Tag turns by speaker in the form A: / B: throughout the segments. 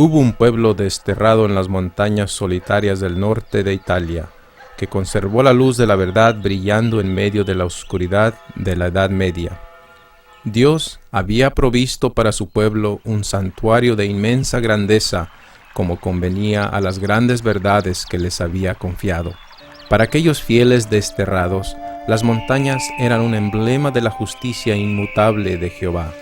A: Hubo un pueblo desterrado en las montañas solitarias del norte de Italia, que conservó la luz de la verdad brillando en medio de la oscuridad de la Edad Media. Dios había provisto para su pueblo un santuario de inmensa grandeza, como convenía a las grandes verdades que les había confiado. Para aquellos fieles desterrados, las montañas eran un emblema de la justicia inmutable de Jehová.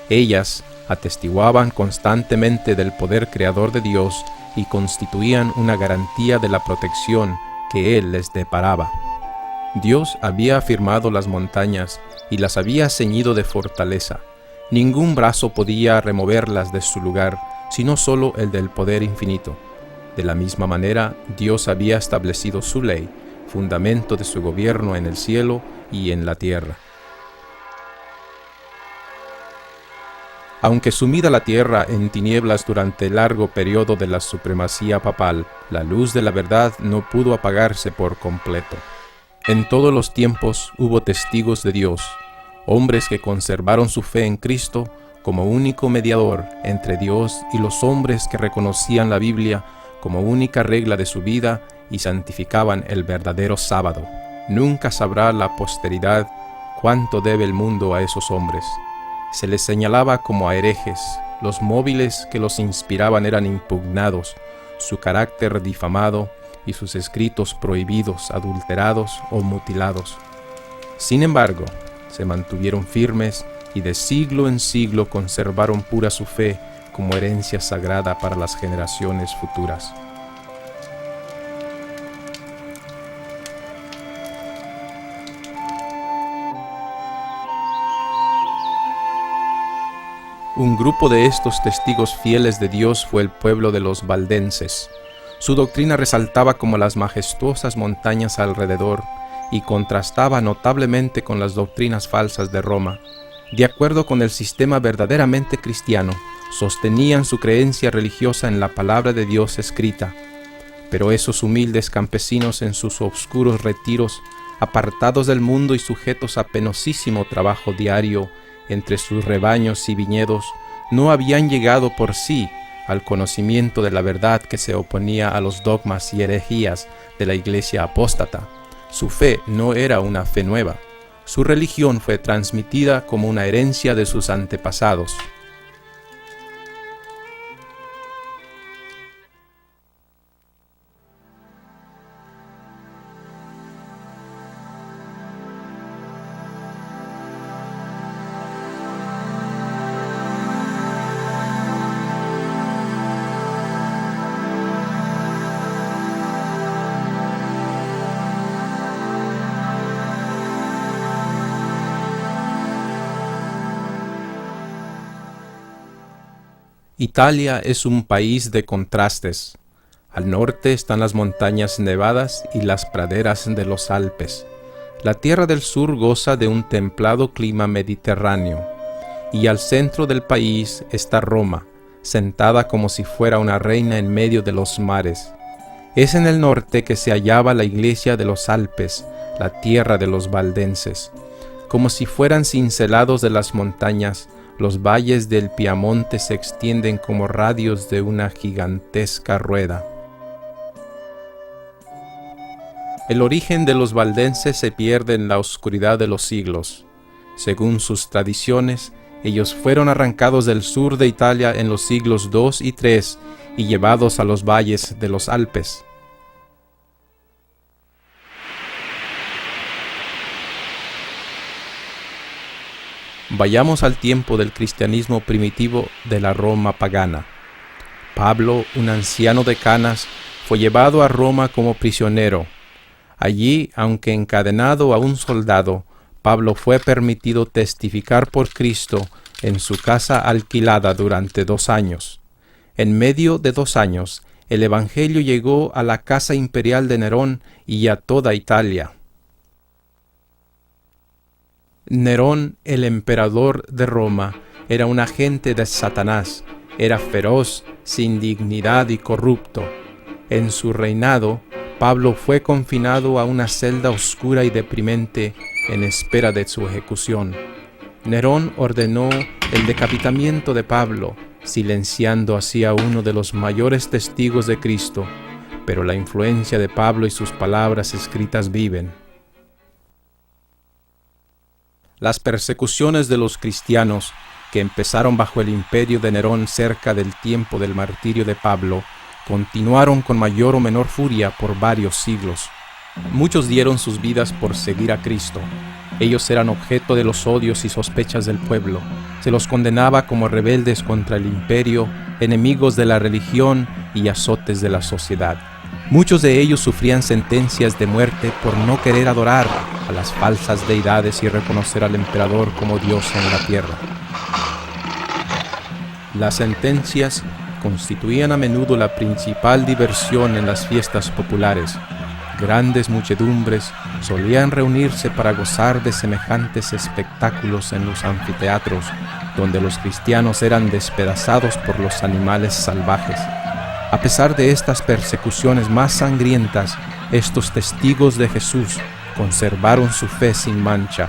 A: Ellas atestiguaban constantemente del poder creador de Dios y constituían una garantía de la protección que Él les deparaba. Dios había afirmado las montañas y las había ceñido de fortaleza. Ningún brazo podía removerlas de su lugar, sino solo el del poder infinito. De la misma manera, Dios había establecido su ley, fundamento de su gobierno en el cielo y en la tierra. Aunque sumida la tierra en tinieblas durante el largo periodo de la supremacía papal, la luz de la verdad no pudo apagarse por completo. En todos los tiempos hubo testigos de Dios, hombres que conservaron su fe en Cristo como único mediador entre Dios y los hombres que reconocían la Biblia como única regla de su vida y santificaban el verdadero sábado. Nunca sabrá la posteridad cuánto debe el mundo a esos hombres. Se les señalaba como a herejes, los móviles que los inspiraban eran impugnados, su carácter difamado y sus escritos prohibidos, adulterados o mutilados. Sin embargo, se mantuvieron firmes y de siglo en siglo conservaron pura su fe como herencia sagrada para las generaciones futuras. Un grupo de estos testigos fieles de Dios fue el pueblo de los valdenses. Su doctrina resaltaba como las majestuosas montañas alrededor y contrastaba notablemente con las doctrinas falsas de Roma. De acuerdo con el sistema verdaderamente cristiano, sostenían su creencia religiosa en la palabra de Dios escrita. Pero esos humildes campesinos en sus oscuros retiros, apartados del mundo y sujetos a penosísimo trabajo diario, entre sus rebaños y viñedos, no habían llegado por sí al conocimiento de la verdad que se oponía a los dogmas y herejías de la iglesia apóstata. Su fe no era una fe nueva. Su religión fue transmitida como una herencia de sus antepasados. Italia es un país de contrastes. Al norte están las montañas nevadas y las praderas de los Alpes. La tierra del sur goza de un templado clima mediterráneo, y al centro del país está Roma, sentada como si fuera una reina en medio de los mares. Es en el norte que se hallaba la iglesia de los Alpes, la tierra de los valdenses. Como si fueran cincelados de las montañas, los valles del Piamonte se extienden como radios de una gigantesca rueda. El origen de los valdenses se pierde en la oscuridad de los siglos. Según sus tradiciones, ellos fueron arrancados del sur de Italia en los siglos II y III y llevados a los valles de los Alpes. Vayamos al tiempo del cristianismo primitivo de la Roma pagana. Pablo, un anciano de canas, fue llevado a Roma como prisionero. Allí, aunque encadenado a un soldado, Pablo fue permitido testificar por Cristo en su casa alquilada durante 2 años. En medio de 2 años, el Evangelio llegó a la casa imperial de Nerón y a toda Italia. Nerón, el emperador de Roma, era un agente de Satanás, era feroz, sin dignidad y corrupto. En su reinado, Pablo fue confinado a una celda oscura y deprimente en espera de su ejecución. Nerón ordenó el decapitamiento de Pablo, silenciando así a uno de los mayores testigos de Cristo, pero la influencia de Pablo y sus palabras escritas viven. Las persecuciones de los cristianos, que empezaron bajo el imperio de Nerón cerca del tiempo del martirio de Pablo, continuaron con mayor o menor furia por varios siglos. Muchos dieron sus vidas por seguir a Cristo. Ellos eran objeto de los odios y sospechas del pueblo. Se los condenaba como rebeldes contra el imperio, enemigos de la religión y azotes de la sociedad. Muchos de ellos sufrían sentencias de muerte por no querer adorar a las falsas deidades y reconocer al emperador como Dios en la tierra. Las sentencias constituían a menudo la principal diversión en las fiestas populares. Grandes muchedumbres solían reunirse para gozar de semejantes espectáculos en los anfiteatros, donde los cristianos eran despedazados por los animales salvajes. A pesar de estas persecuciones más sangrientas, estos testigos de Jesús conservaron su fe sin mancha.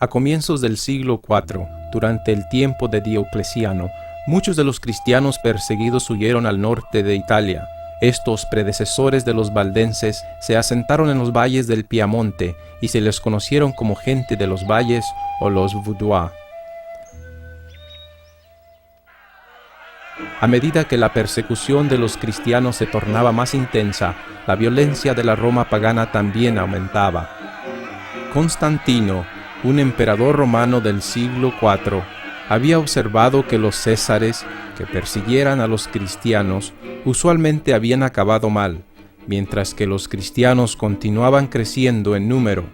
A: A comienzos del siglo IV, durante el tiempo de Diocleciano, muchos de los cristianos perseguidos huyeron al norte de Italia. Estos predecesores de los valdenses se asentaron en los valles del Piamonte y se les conocieron como gente de los valles o los Vaudois. A medida que la persecución de los cristianos se tornaba más intensa, la violencia de la Roma pagana también aumentaba. Constantino, un emperador romano del siglo IV, había observado que los césares que persiguieran a los cristianos usualmente habían acabado mal, mientras que los cristianos continuaban creciendo en número.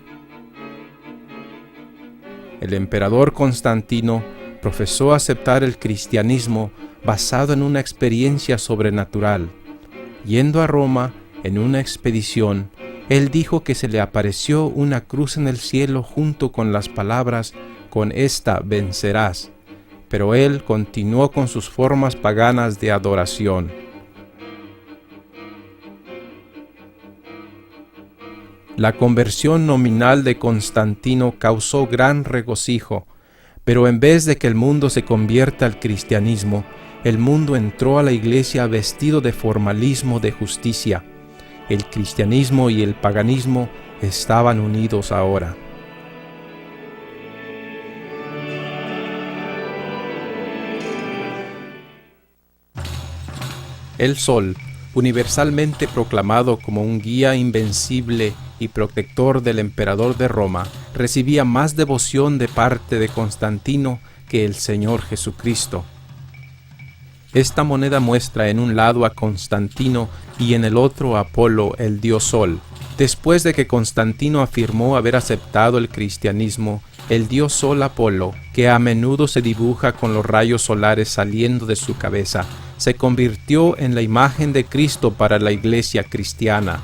A: El emperador Constantino profesó aceptar el cristianismo basado en una experiencia sobrenatural. Yendo a Roma en una expedición, él dijo que se le apareció una cruz en el cielo junto con las palabras: «Con esta vencerás». Pero él continuó con sus formas paganas de adoración. La conversión nominal de Constantino causó gran regocijo, pero en vez de que el mundo se convierta al cristianismo, el mundo entró a la iglesia vestido de formalismo de justicia. El cristianismo y el paganismo estaban unidos ahora. El sol, universalmente proclamado como un guía invencible y protector del emperador de Roma, recibía más devoción de parte de Constantino que el Señor Jesucristo. Esta moneda muestra en un lado a Constantino y en el otro a Apolo, el dios Sol. Después de que Constantino afirmó haber aceptado el cristianismo, el dios Sol Apolo, que a menudo se dibuja con los rayos solares saliendo de su cabeza, se convirtió en la imagen de Cristo para la iglesia cristiana.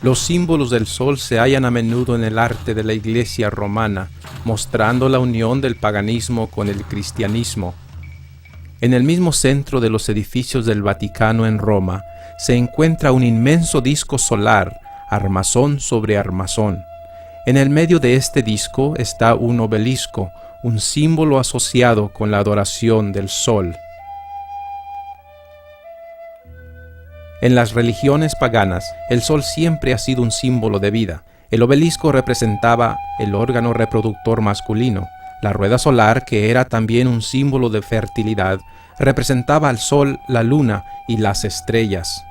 A: Los símbolos del sol se hallan a menudo en el arte de la Iglesia romana, mostrando la unión del paganismo con el cristianismo. En el mismo centro de los edificios del Vaticano en Roma, se encuentra un inmenso disco solar, armazón sobre armazón. En el medio de este disco está un obelisco, un símbolo asociado con la adoración del sol. En las religiones paganas, el sol siempre ha sido un símbolo de vida. El obelisco representaba el órgano reproductor masculino. La rueda solar, que era también un símbolo de fertilidad, representaba al sol, la luna y las estrellas.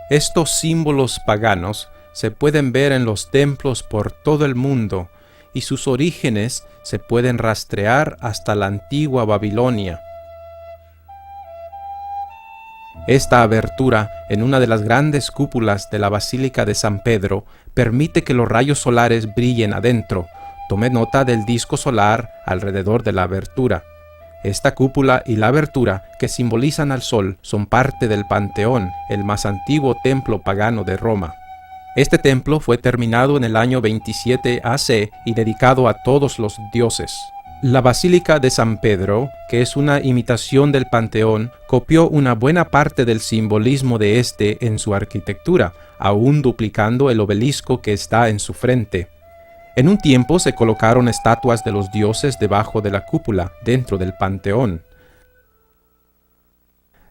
A: Estos símbolos paganos se pueden ver en los templos por todo el mundo y sus orígenes se pueden rastrear hasta la antigua Babilonia. Esta abertura en una de las grandes cúpulas de la Basílica de San Pedro permite que los rayos solares brillen adentro. Tome nota del disco solar alrededor de la abertura. Esta cúpula y la abertura, que simbolizan al sol, son parte del Panteón, el más antiguo templo pagano de Roma. Este templo fue terminado en el año 27 AC y dedicado a todos los dioses. La Basílica de San Pedro, que es una imitación del Panteón, copió una buena parte del simbolismo de este en su arquitectura, aún duplicando el obelisco que está en su frente. En un tiempo se colocaron estatuas de los dioses debajo de la cúpula, dentro del Panteón.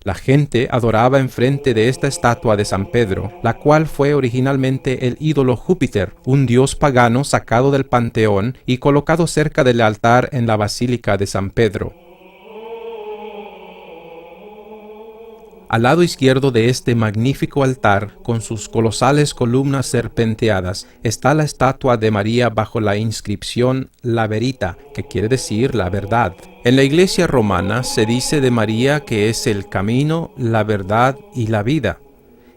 A: La gente adoraba enfrente de esta estatua de San Pedro, la cual fue originalmente el ídolo Júpiter, un dios pagano sacado del Panteón y colocado cerca del altar en la Basílica de San Pedro. Al lado izquierdo de este magnífico altar, con sus colosales columnas serpenteadas, está la estatua de María bajo la inscripción La Verita, que quiere decir la verdad. En la Iglesia romana se dice de María que es el camino, la verdad y la vida.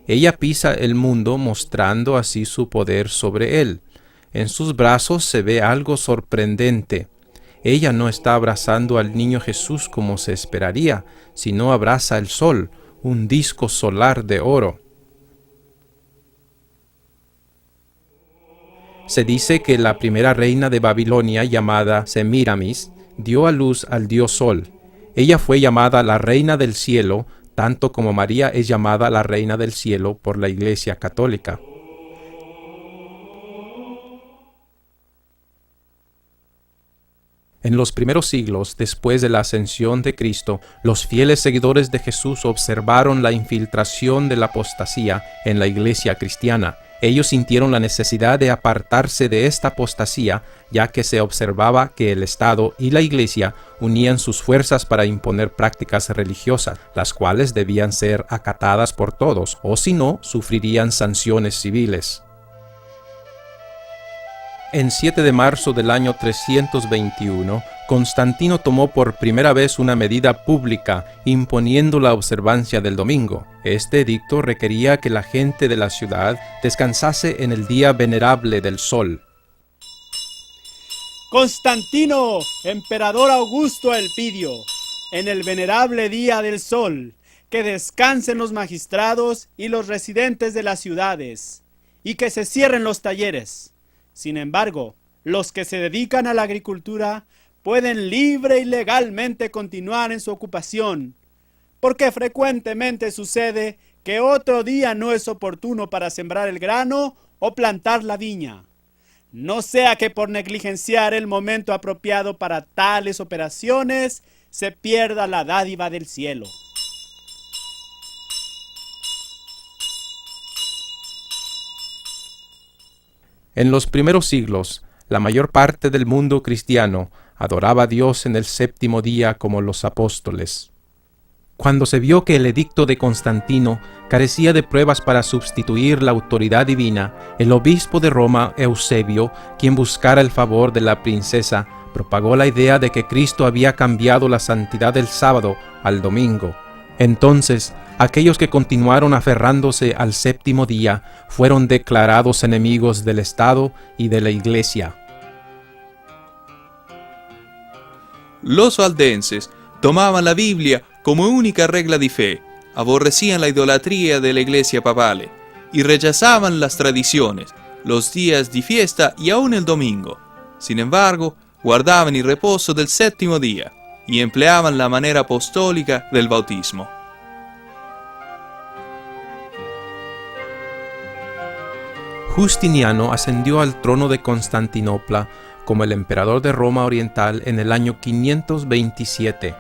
A: Ella pisa el mundo mostrando así su poder sobre él. En sus brazos se ve algo sorprendente. Ella no está abrazando al niño Jesús como se esperaría, sino abraza el sol, un disco solar de oro. Se dice que la primera reina de Babilonia, llamada Semíramis, dio a luz al dios Sol. Ella fue llamada la Reina del Cielo, tanto como María es llamada la Reina del Cielo por la Iglesia Católica. En los primeros siglos, después de la ascensión de Cristo, los fieles seguidores de Jesús observaron la infiltración de la apostasía en la iglesia cristiana. Ellos sintieron la necesidad de apartarse de esta apostasía, ya que se observaba que el Estado y la iglesia unían sus fuerzas para imponer prácticas religiosas, las cuales debían ser acatadas por todos, o si no, sufrirían sanciones civiles. En 7 de marzo del año 321, Constantino tomó por primera vez una medida pública imponiendo la observancia del domingo. Este edicto requería que la gente de la ciudad descansase en el día venerable del sol.
B: Constantino, emperador Augusto Elpidio, en el venerable día del sol, que descansen los magistrados y los residentes de las ciudades, y que se cierren los talleres. Sin embargo, los que se dedican a la agricultura pueden libre y legalmente continuar en su ocupación, porque frecuentemente sucede que otro día no es oportuno para sembrar el grano o plantar la viña. No sea que por negligenciar el momento apropiado para tales operaciones se pierda la dádiva del cielo.
A: En los primeros siglos, la mayor parte del mundo cristiano adoraba a Dios en el séptimo día como los apóstoles. Cuando se vio que el edicto de Constantino carecía de pruebas para sustituir la autoridad divina, el obispo de Roma, Eusebio, quien buscara el favor de la princesa, propagó la idea de que Cristo había cambiado la santidad del sábado al domingo. Entonces, aquellos que continuaron aferrándose al séptimo día fueron declarados enemigos del Estado y de la Iglesia.
C: Los valdenses tomaban la Biblia como única regla de fe, aborrecían la idolatría de la Iglesia papale y rechazaban las tradiciones, los días de fiesta y aún el domingo. Sin embargo, guardaban el reposo del séptimo día y empleaban la manera apostólica del bautismo.
A: Justiniano ascendió al trono de Constantinopla como el emperador de Roma Oriental en el año 527.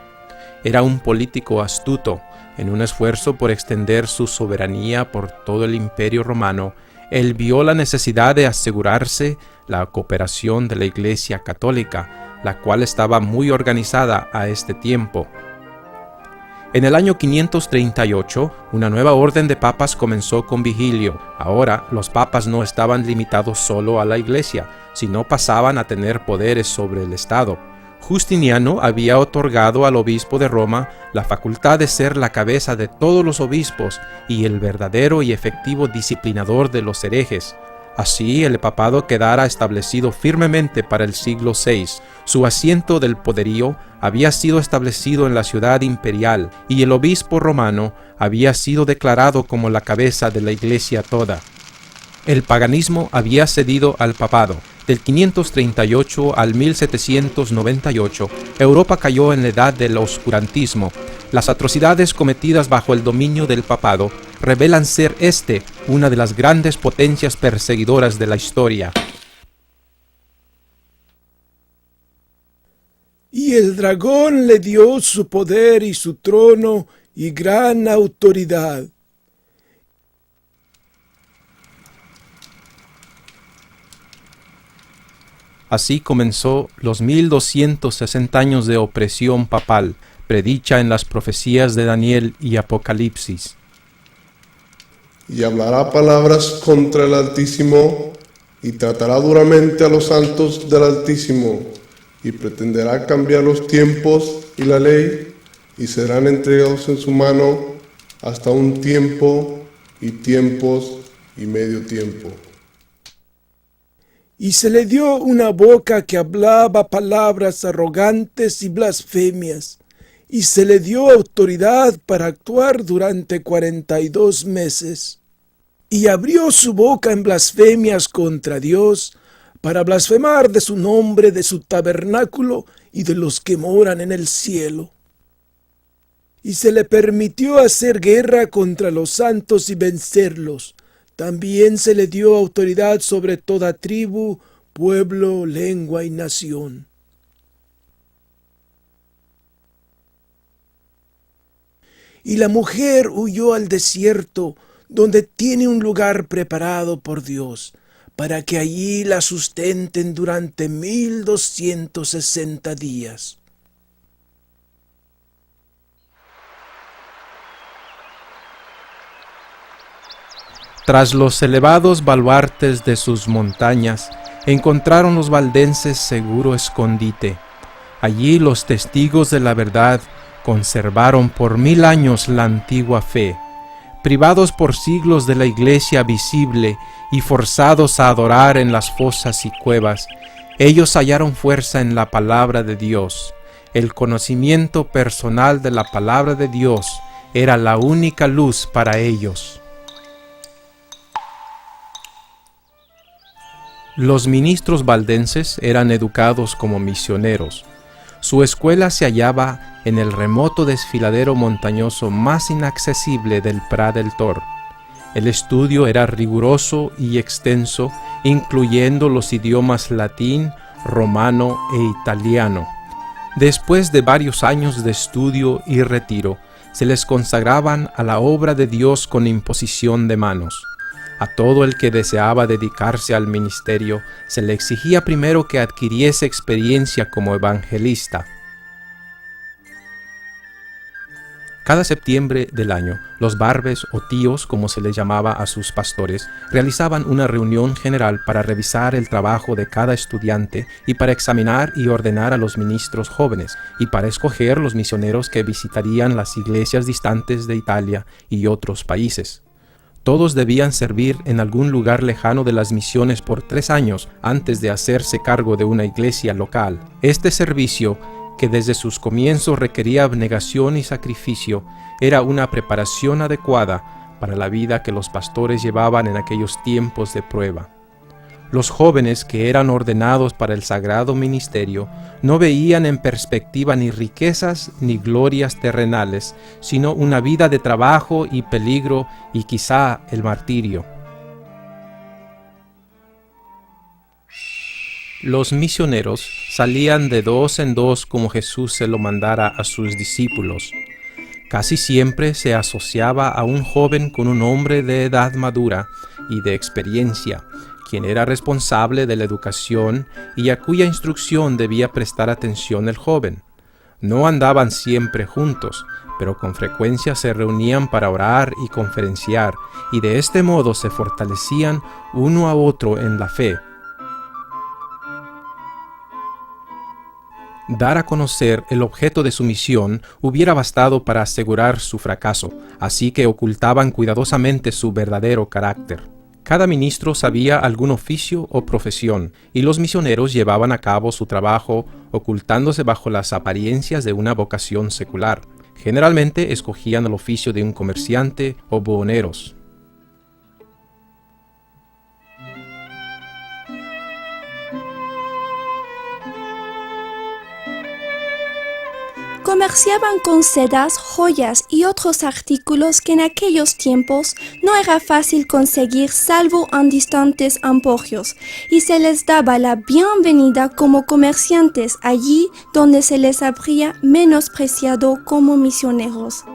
A: Era un político astuto. En un esfuerzo por extender su soberanía por todo el Imperio Romano, él vio la necesidad de asegurarse la cooperación de la Iglesia Católica, la cual estaba muy organizada a este tiempo. En el año 538, una nueva orden de papas comenzó con Vigilio. Ahora, los papas no estaban limitados solo a la Iglesia, sino pasaban a tener poderes sobre el Estado. Justiniano había otorgado al obispo de Roma la facultad de ser la cabeza de todos los obispos y el verdadero y efectivo disciplinador de los herejes. Así el papado quedara establecido firmemente para el siglo VI. Su asiento del poderío había sido establecido en la ciudad imperial y el obispo romano había sido declarado como la cabeza de la Iglesia toda. El paganismo había cedido al papado. Del 538 al 1798, Europa cayó en la edad del oscurantismo. Las atrocidades cometidas bajo el dominio del papado revelan ser una de las grandes potencias perseguidoras de la historia.
D: Y el dragón le dio su poder y su trono y gran autoridad.
A: Así comenzó los 1260 años de opresión papal, predicha en las profecías de Daniel y Apocalipsis.
E: Y hablará palabras contra el Altísimo, y tratará duramente a los santos del Altísimo, y pretenderá cambiar los tiempos y la ley, y serán entregados en su mano hasta un tiempo, y tiempos, y medio tiempo.
D: Y se le dio una boca que hablaba palabras arrogantes y blasfemias, y se le dio autoridad para actuar durante 42 meses. Y abrió su boca en blasfemias contra Dios, para blasfemar de su nombre, de su tabernáculo y de los que moran en el cielo. Y se le permitió hacer guerra contra los santos y vencerlos. También se le dio autoridad sobre toda tribu, pueblo, lengua y nación. Y la mujer huyó al desierto, donde tiene un lugar preparado por Dios, para que allí la sustenten durante 1260 días.
A: Tras los elevados baluartes de sus montañas, encontraron los valdenses seguro escondite. Allí los testigos de la verdad conservaron por 1000 años la antigua fe. Privados por siglos de la iglesia visible y forzados a adorar en las fosas y cuevas, ellos hallaron fuerza en la palabra de Dios. El conocimiento personal de la palabra de Dios era la única luz para ellos. Los ministros valdenses eran educados como misioneros. Su escuela se hallaba en el remoto desfiladero montañoso más inaccesible del Prat del Tor. El estudio era riguroso y extenso, incluyendo los idiomas latín, romano e italiano. Después de varios años de estudio y retiro, se les consagraban a la obra de Dios con imposición de manos. A todo el que deseaba dedicarse al ministerio, se le exigía primero que adquiriese experiencia como evangelista. Cada septiembre del año, los barbes o tíos, como se les llamaba a sus pastores, realizaban una reunión general para revisar el trabajo de cada estudiante y para examinar y ordenar a los ministros jóvenes y para escoger los misioneros que visitarían las iglesias distantes de Italia y otros países. Todos debían servir en algún lugar lejano de las misiones por 3 años antes de hacerse cargo de una iglesia local. Este servicio, que desde sus comienzos requería abnegación y sacrificio, era una preparación adecuada para la vida que los pastores llevaban en aquellos tiempos de prueba. Los jóvenes que eran ordenados para el sagrado ministerio no veían en perspectiva ni riquezas ni glorias terrenales, sino una vida de trabajo y peligro y quizá el martirio. Los misioneros salían de 2 en 2 como Jesús se lo mandara a sus discípulos. Casi siempre se asociaba a un joven con un hombre de edad madura y de experiencia, quien era responsable de la educación y a cuya instrucción debía prestar atención el joven. No andaban siempre juntos, pero con frecuencia se reunían para orar y conferenciar, y de este modo se fortalecían uno a otro en la fe. Dar a conocer el objeto de su misión hubiera bastado para asegurar su fracaso, así que ocultaban cuidadosamente su verdadero carácter. Cada ministro sabía algún oficio o profesión, y los misioneros llevaban a cabo su trabajo ocultándose bajo las apariencias de una vocación secular. Generalmente escogían el oficio de un comerciante o buhoneros.
F: Comerciaban con sedas, joyas y otros artículos que en aquellos tiempos no era fácil conseguir salvo en distantes emporios, y se les daba la bienvenida como comerciantes allí donde se les habría menospreciado como misioneros.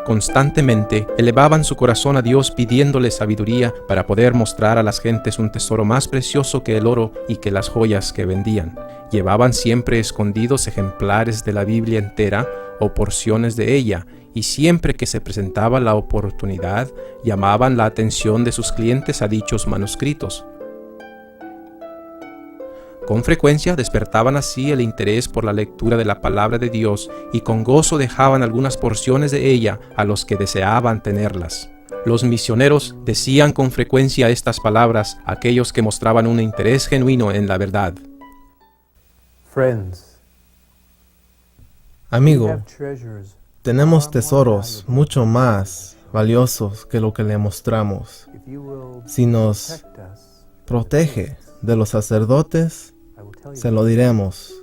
A: Constantemente elevaban su corazón a Dios pidiéndole sabiduría para poder mostrar a las gentes un tesoro más precioso que el oro y que las joyas que vendían. Llevaban siempre escondidos ejemplares de la Biblia entera o porciones de ella, y siempre que se presentaba la oportunidad, llamaban la atención de sus clientes a dichos manuscritos. Con frecuencia despertaban así el interés por la lectura de la palabra de Dios y con gozo dejaban algunas porciones de ella a los que deseaban tenerlas. Los misioneros decían con frecuencia estas palabras a aquellos que mostraban un interés genuino en la verdad.
G: Amigo, tenemos tesoros mucho más valiosos que lo que le mostramos. Si nos protege de los sacerdotes, se lo diremos.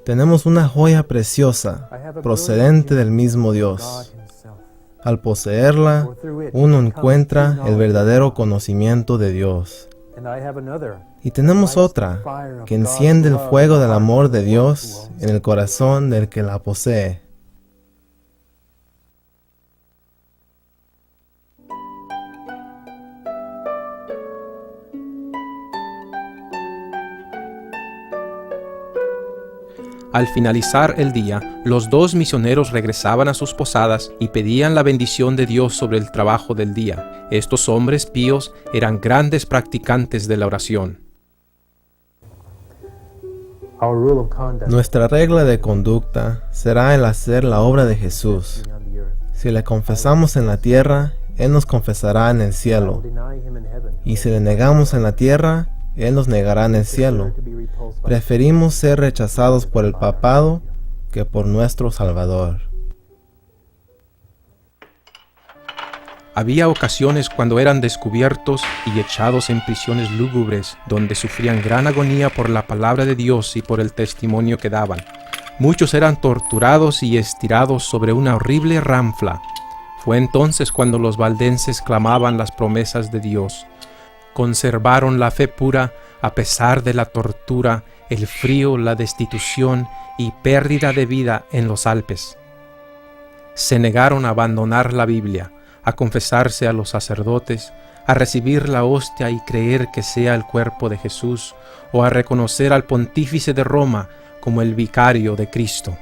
G: Tenemos una joya preciosa, procedente del mismo Dios. Al poseerla, uno encuentra el verdadero conocimiento de Dios. Y tenemos otra, que enciende el fuego del amor de Dios en el corazón del que la posee.
A: Al finalizar el día, los 2 misioneros regresaban a sus posadas y pedían la bendición de Dios sobre el trabajo del día. Estos hombres píos eran grandes practicantes de la oración.
G: Nuestra regla de conducta será el hacer la obra de Jesús. Si le confesamos en la tierra, Él nos confesará en el cielo. Y si le negamos en la tierra, Él nos negará en el cielo. Preferimos ser rechazados por el papado que por nuestro Salvador.
A: Había ocasiones cuando eran descubiertos y echados en prisiones lúgubres, donde sufrían gran agonía por la palabra de Dios y por el testimonio que daban. Muchos eran torturados y estirados sobre una horrible ranfla. Fue entonces cuando los valdenses clamaban las promesas de Dios. Conservaron la fe pura a pesar de la tortura, el frío, la destitución y pérdida de vida en los Alpes. Se negaron a abandonar la Biblia, a confesarse a los sacerdotes, a recibir la hostia y creer que sea el cuerpo de Jesús, o a reconocer al pontífice de Roma como el vicario de Cristo.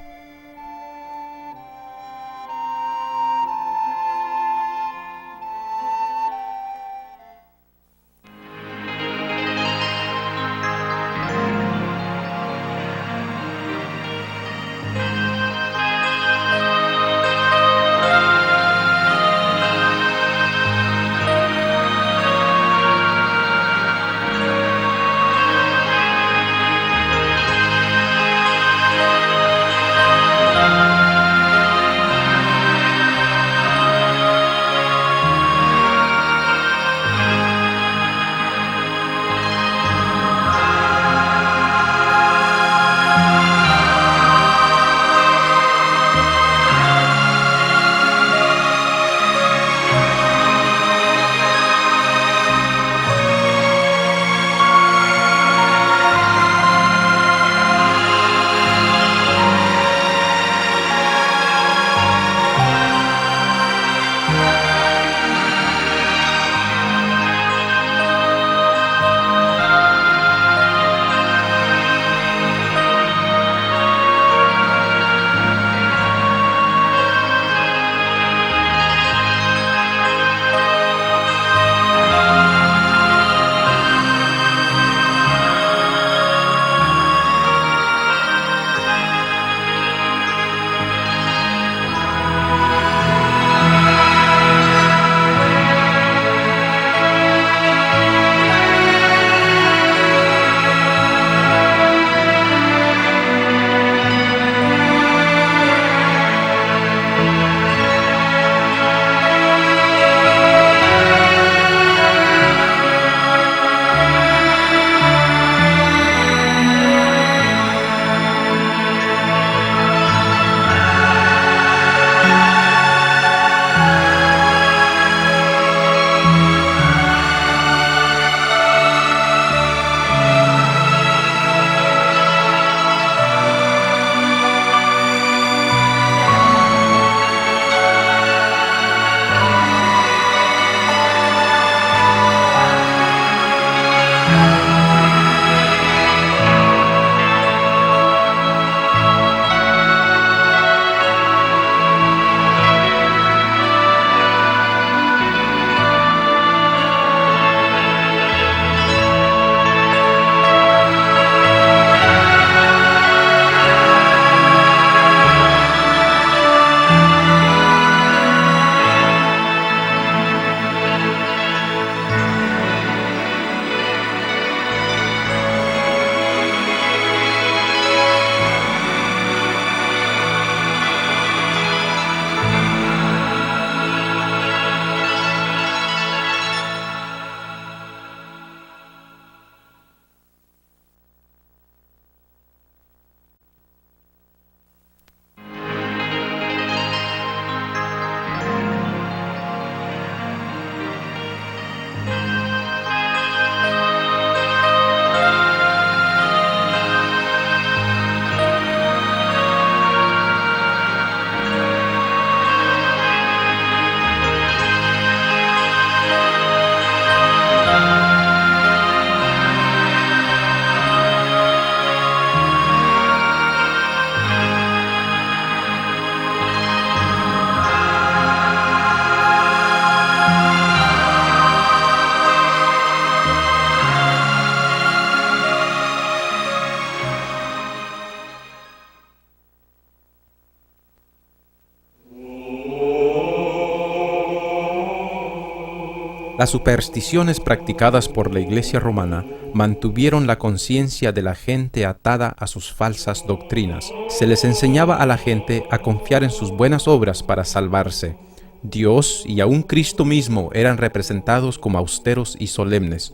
A: Las supersticiones practicadas por la Iglesia romana mantuvieron la conciencia de la gente atada a sus falsas doctrinas. Se les enseñaba a la gente a confiar en sus buenas obras para salvarse. Dios y aún Cristo mismo eran representados como austeros y solemnes.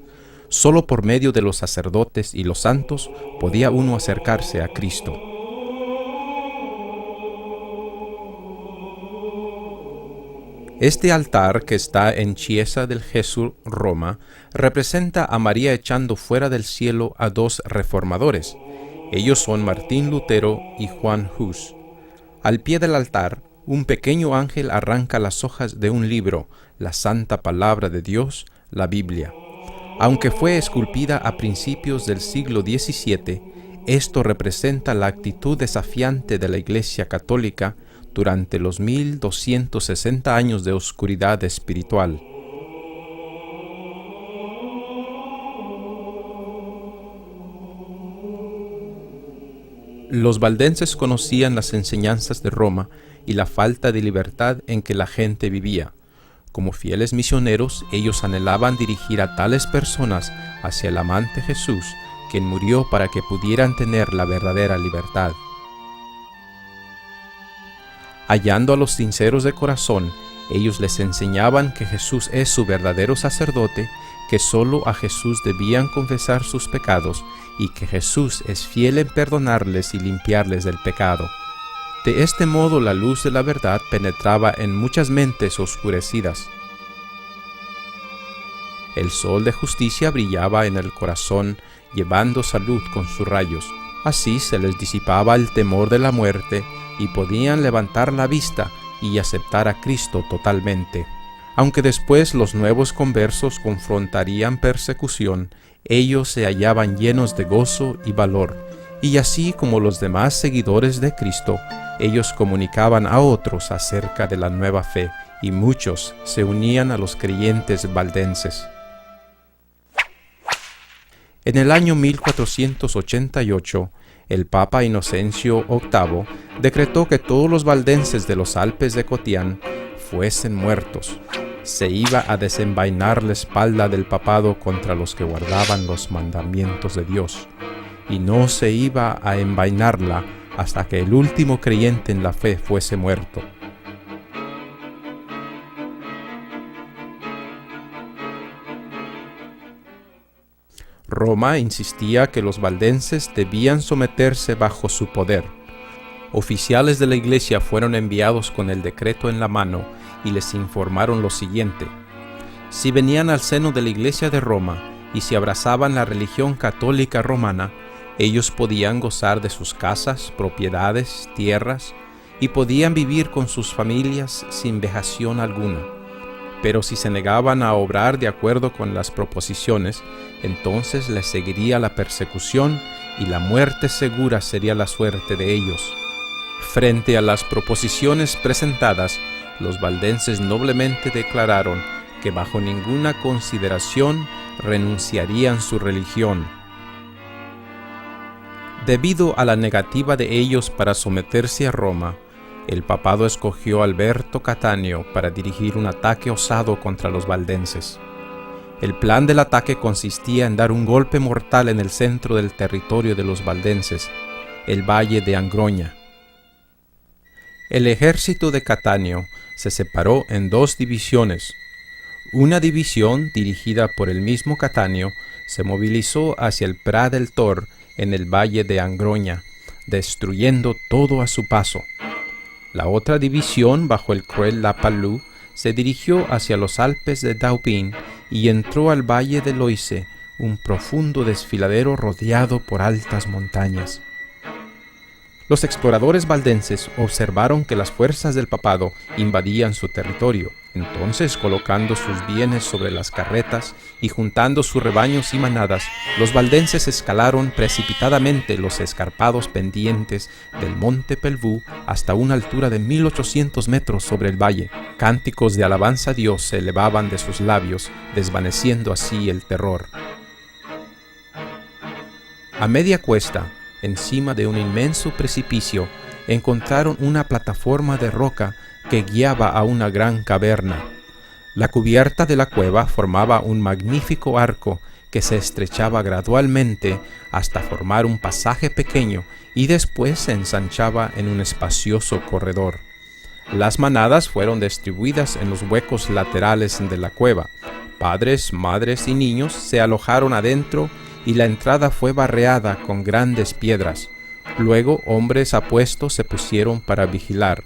A: Solo por medio de los sacerdotes y los santos podía uno acercarse a Cristo. Este altar, que está en Chiesa del Gesù, Roma, representa a María echando fuera del cielo a dos reformadores. Ellos son Martín Lutero y Juan Hus. Al pie del altar, un pequeño ángel arranca las hojas de un libro, la Santa Palabra de Dios, la Biblia. Aunque fue esculpida a principios del siglo XVII, esto representa la actitud desafiante de la Iglesia Católica durante los 1260 años de oscuridad espiritual. Los valdenses conocían las enseñanzas de Roma y la falta de libertad en que la gente vivía. Como fieles misioneros, ellos anhelaban dirigir a tales personas hacia el amante Jesús, quien murió para que pudieran tener la verdadera libertad. Hallando a los sinceros de corazón, ellos les enseñaban que Jesús es su verdadero sacerdote, que solo a Jesús debían confesar sus pecados y que Jesús es fiel en perdonarles y limpiarles del pecado. De este modo la luz de la verdad penetraba en muchas mentes oscurecidas. El sol de justicia brillaba en el corazón, llevando salud con sus rayos. Así se les disipaba el temor de la muerte y podían levantar la vista y aceptar a Cristo totalmente. Aunque después los nuevos conversos confrontarían persecución, ellos se hallaban llenos de gozo y valor, y así como los demás seguidores de Cristo, ellos comunicaban a otros acerca de la nueva fe, y muchos se unían a los creyentes valdenses. En el año 1488, el Papa Inocencio VIII decretó que todos los valdenses de los Alpes de Cotián fuesen muertos. Se iba a desenvainar la espalda del papado contra los que guardaban los mandamientos de Dios, y no se iba a envainarla hasta que el último creyente en la fe fuese muerto. Roma insistía que los valdenses debían someterse bajo su poder. Oficiales de la iglesia fueron enviados con el decreto en la mano y les informaron lo siguiente: si venían al seno de la iglesia de Roma y si abrazaban la religión católica romana, ellos podían gozar de sus casas, propiedades, tierras, y podían vivir con sus familias sin vejación alguna. Pero si se negaban a obrar de acuerdo con las proposiciones, entonces les seguiría la persecución y la muerte segura sería la suerte de ellos. Frente a las proposiciones presentadas, los valdenses noblemente declararon que bajo ninguna consideración renunciarían su religión. Debido a la negativa de ellos para someterse a Roma, el papado escogió a Alberto Cattaneo para dirigir un ataque osado contra los valdenses. El plan del ataque consistía en dar un golpe mortal en el centro del territorio de los valdenses, el valle de Angroña. El ejército de Cattaneo se separó en dos divisiones. Una división, dirigida por el mismo Cattaneo, se movilizó hacia el Prat del Tor en el valle de Angroña, destruyendo todo a su paso. La otra división, bajo el cruel Lapalú, se dirigió hacia los Alpes de Dauphin y entró al valle de Loise, un profundo desfiladero rodeado por altas montañas. Los exploradores valdenses observaron que las fuerzas del papado invadían su territorio. Entonces, colocando sus bienes sobre las carretas y juntando sus rebaños y manadas, los valdenses escalaron precipitadamente los escarpados pendientes del monte Pelvoux hasta una altura de 1800 metros sobre el valle. Cánticos de alabanza a Dios se elevaban de sus labios, desvaneciendo así el terror. A media cuesta, encima de un inmenso precipicio, encontraron una plataforma de roca que guiaba a una gran caverna. La cubierta de la cueva formaba un magnífico arco que se estrechaba gradualmente hasta formar un pasaje pequeño y después se ensanchaba en un espacioso corredor. Las manadas fueron distribuidas en los huecos laterales de la cueva. Padres, madres y niños se alojaron adentro y la entrada fue barreada con grandes piedras. Luego hombres apuestos se pusieron para vigilar.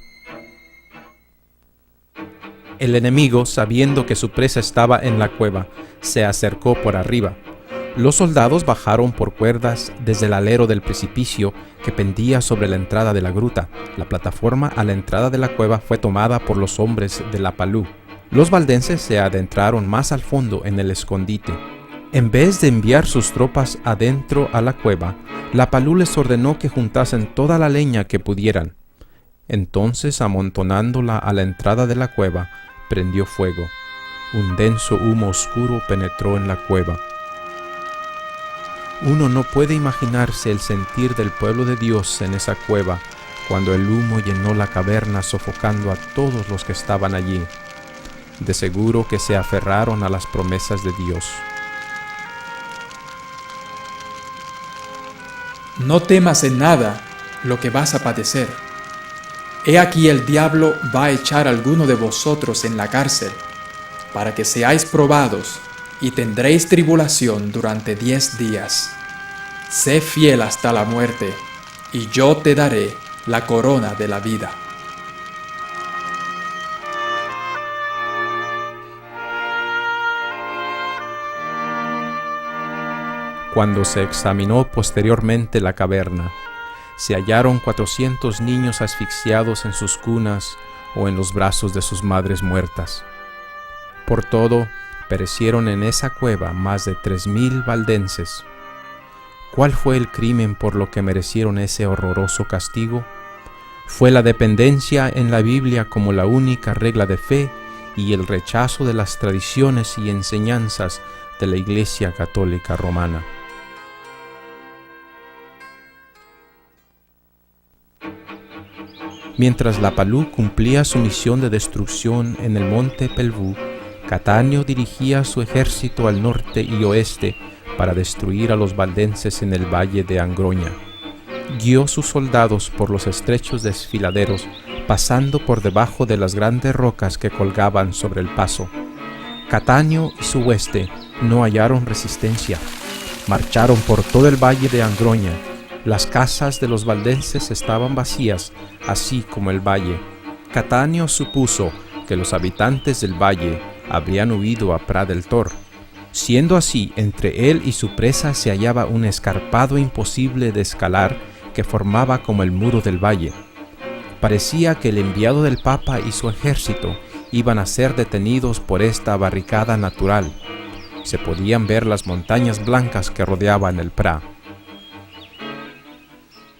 A: El enemigo, sabiendo que su presa estaba en la cueva, se acercó por arriba. Los soldados bajaron por cuerdas desde el alero del precipicio que pendía sobre la entrada de la gruta. La plataforma a la entrada de la cueva fue tomada por los hombres de la Palú. Los valdenses se adentraron más al fondo en el escondite. En vez de enviar sus tropas adentro a la cueva, la Palú les ordenó que juntasen toda la leña que pudieran. Entonces, amontonándola a la entrada de la cueva, prendió fuego. Un denso humo oscuro penetró en la cueva. Uno no puede imaginarse el sentir del pueblo de Dios en esa cueva, cuando el humo llenó la caverna sofocando a todos los que estaban allí. De seguro que se aferraron a las promesas de Dios.
H: No temas en nada lo que vas a padecer. He aquí el diablo va a echar a alguno de vosotros en la cárcel, para que seáis probados, y tendréis tribulación durante 10 días. Sé fiel hasta la muerte, y yo te daré la corona de la vida.
A: Cuando se examinó posteriormente la caverna, se hallaron 400 niños asfixiados en sus cunas o en los brazos de sus madres muertas. Por todo, perecieron en esa cueva más de 3,000 valdenses. ¿Cuál fue el crimen por lo que merecieron ese horroroso castigo? Fue la dependencia en la Biblia como la única regla de fe y el rechazo de las tradiciones y enseñanzas de la Iglesia Católica Romana. Mientras la Palú cumplía su misión de destrucción en el monte Pelvoux, Cattaneo dirigía su ejército al norte y oeste para destruir a los valdenses en el valle de Angroña. Guió sus soldados por los estrechos desfiladeros, pasando por debajo de las grandes rocas que colgaban sobre el paso. Cattaneo y su hueste no hallaron resistencia. Marcharon por todo el valle de Angroña. Las casas de los valdenses estaban vacías, así como el valle. Cattaneo supuso que los habitantes del valle habrían huido a Prat del Tor. Siendo así, entre él y su presa se hallaba un escarpado imposible de escalar que formaba como el muro del valle. Parecía que el enviado del Papa y su ejército iban a ser detenidos por esta barricada natural. Se podían ver las montañas blancas que rodeaban el Prat.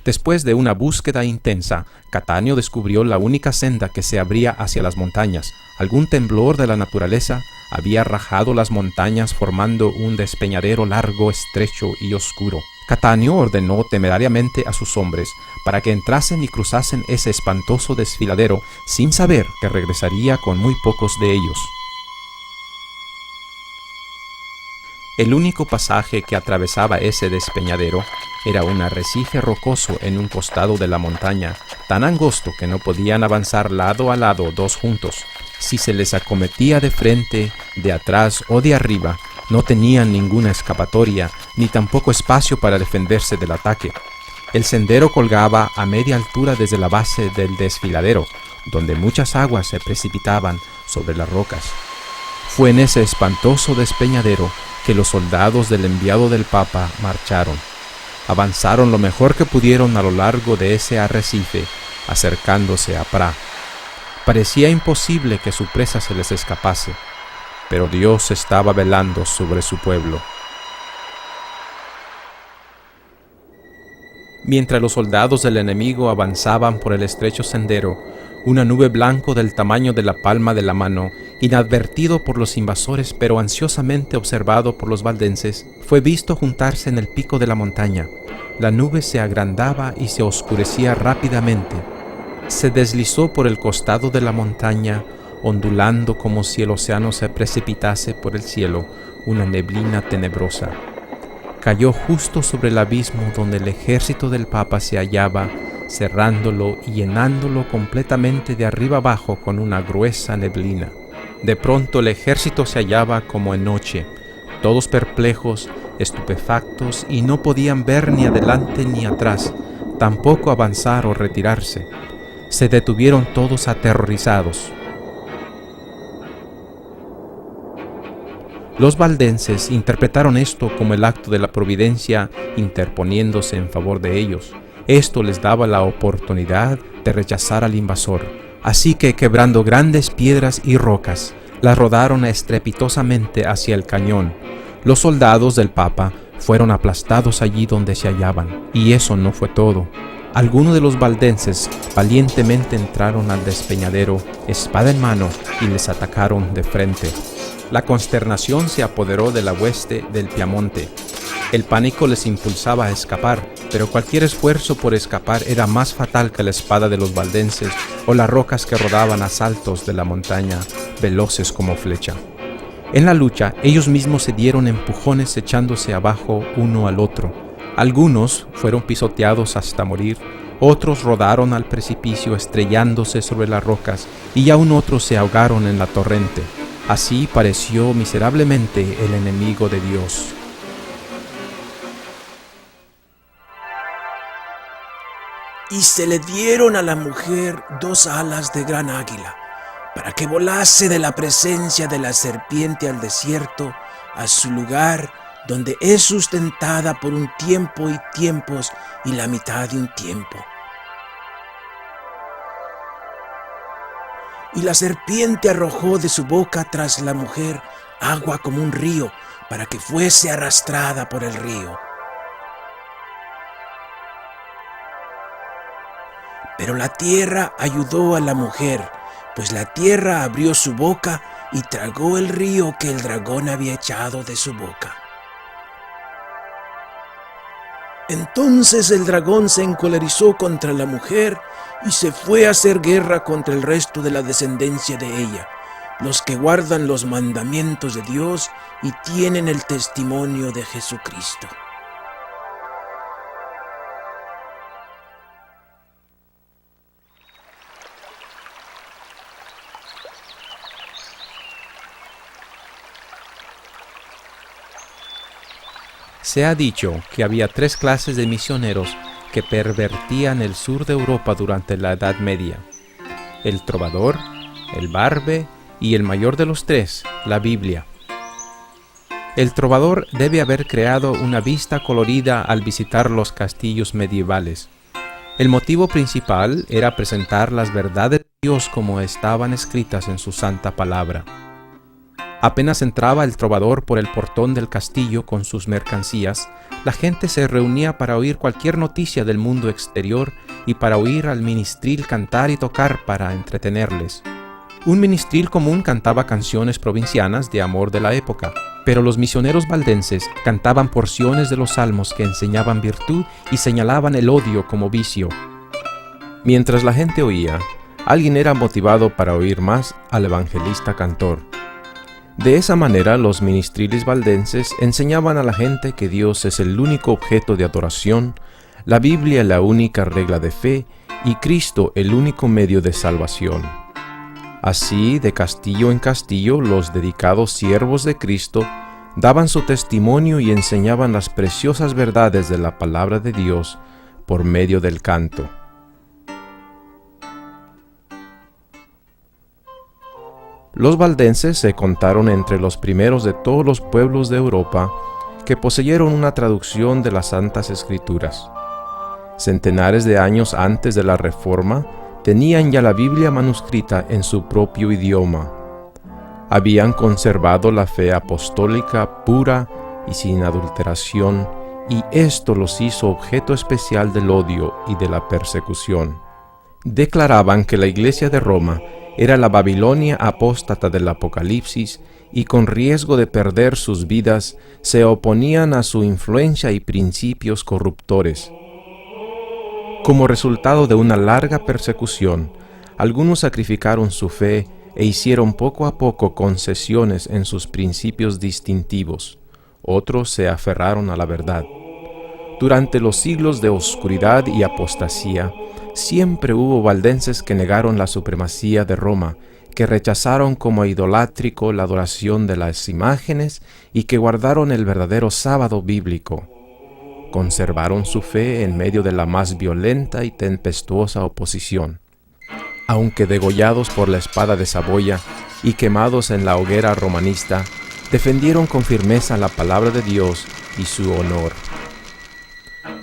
A: Después de una búsqueda intensa, Cattaneo descubrió la única senda que se abría hacia las montañas. Algún temblor de la naturaleza había rajado las montañas formando un despeñadero largo, estrecho y oscuro. Cattaneo ordenó temerariamente a sus hombres para que entrasen y cruzasen ese espantoso desfiladero sin saber que regresaría con muy pocos de ellos. El único pasaje que atravesaba ese despeñadero era un arrecife rocoso en un costado de la montaña, tan angosto que no podían avanzar lado a lado dos juntos. Si se les acometía de frente, de atrás o de arriba, no tenían ninguna escapatoria, ni tampoco espacio para defenderse del ataque. El sendero colgaba a media altura desde la base del desfiladero, donde muchas aguas se precipitaban sobre las rocas. Fue en ese espantoso despeñadero que los soldados del enviado del Papa marcharon. Avanzaron lo mejor que pudieron a lo largo de ese arrecife, acercándose a Prat. Parecía imposible que su presa se les escapase, pero Dios estaba velando sobre su pueblo. Mientras los soldados del enemigo avanzaban por el estrecho sendero, una nube blanco del tamaño de la palma de la mano, inadvertido por los invasores pero ansiosamente observado por los valdenses, fue visto juntarse en el pico de la montaña. La nube se agrandaba y se oscurecía rápidamente. Se deslizó por el costado de la montaña, ondulando como si el océano se precipitase por el cielo, una neblina tenebrosa. Cayó justo sobre el abismo donde el ejército del Papa se hallaba, cerrándolo y llenándolo completamente de arriba abajo con una gruesa neblina. De pronto el ejército se hallaba como en noche, todos perplejos, estupefactos, y no podían ver ni adelante ni atrás, tampoco avanzar o retirarse. Se detuvieron todos aterrorizados. Los valdenses interpretaron esto como el acto de la providencia interponiéndose en favor de ellos. Esto les daba la oportunidad de rechazar al invasor. Así que, quebrando grandes piedras y rocas, las rodaron estrepitosamente hacia el cañón. Los soldados del Papa fueron aplastados allí donde se hallaban. Y eso no fue todo. Algunos de los valdenses valientemente entraron al despeñadero, espada en mano, y les atacaron de frente. La consternación se apoderó de la hueste del Piamonte. El pánico les impulsaba a escapar, pero cualquier esfuerzo por escapar era más fatal que la espada de los valdenses o las rocas que rodaban a saltos de la montaña, veloces como flecha. En la lucha, ellos mismos se dieron empujones echándose abajo uno al otro. Algunos fueron pisoteados hasta morir, otros rodaron al precipicio estrellándose sobre las rocas, y aún otros se ahogaron en la torrente. Así pareció miserablemente el enemigo de Dios.
D: Y se le dieron a la mujer 2 alas de gran águila, para que volase de la presencia de la serpiente al desierto, a su lugar, donde es sustentada por un tiempo y tiempos y la mitad de un tiempo. Y la serpiente arrojó de su boca tras la mujer agua como un río, para que fuese arrastrada por el río. Pero la tierra ayudó a la mujer, pues la tierra abrió su boca y tragó el río que el dragón había echado de su boca. Entonces el dragón se encolerizó contra la mujer y se fue a hacer guerra contra el resto de la descendencia de ella, los que guardan los mandamientos de Dios y tienen el testimonio de Jesucristo.
A: Se ha dicho que había 3 clases de misioneros que pervertían el sur de Europa durante la Edad Media: el trovador, el barbe y el mayor de los 3, la Biblia. El trovador debe haber creado una vista colorida al visitar los castillos medievales. El motivo principal era presentar las verdades de Dios como estaban escritas en su santa palabra. Apenas entraba el trovador por el portón del castillo con sus mercancías, la gente se reunía para oír cualquier noticia del mundo exterior y para oír al ministril cantar y tocar para entretenerles. Un ministril común cantaba canciones provincianas de amor de la época, pero los misioneros valdenses cantaban porciones de los salmos que enseñaban virtud y señalaban el odio como vicio. Mientras la gente oía, alguien era motivado para oír más al evangelista cantor. De esa manera, los ministriles valdenses enseñaban a la gente que Dios es el único objeto de adoración, la Biblia la única regla de fe y Cristo el único medio de salvación. Así, de castillo en castillo, los dedicados siervos de Cristo daban su testimonio y enseñaban las preciosas verdades de la palabra de Dios por medio del canto. Los valdenses se contaron entre los primeros de todos los pueblos de Europa que poseyeron una traducción de las Santas Escrituras. Centenares de años antes de la Reforma, tenían ya la Biblia manuscrita en su propio idioma. Habían conservado la fe apostólica pura y sin adulteración, y esto los hizo objeto especial del odio y de la persecución. Declaraban que la Iglesia de Roma era la Babilonia apóstata del Apocalipsis y con riesgo de perder sus vidas se oponían a su influencia y principios corruptores. Como resultado de una larga persecución, algunos sacrificaron su fe e hicieron poco a poco concesiones en sus principios distintivos. Otros se aferraron a la verdad. Durante los siglos de oscuridad y apostasía, siempre hubo valdenses que negaron la supremacía de Roma, que rechazaron como idolátrico la adoración de las imágenes y que guardaron el verdadero sábado bíblico. Conservaron su fe en medio de la más violenta y tempestuosa oposición. Aunque degollados por la espada de Saboya y quemados en la hoguera romanista, defendieron con firmeza la palabra de Dios y su honor.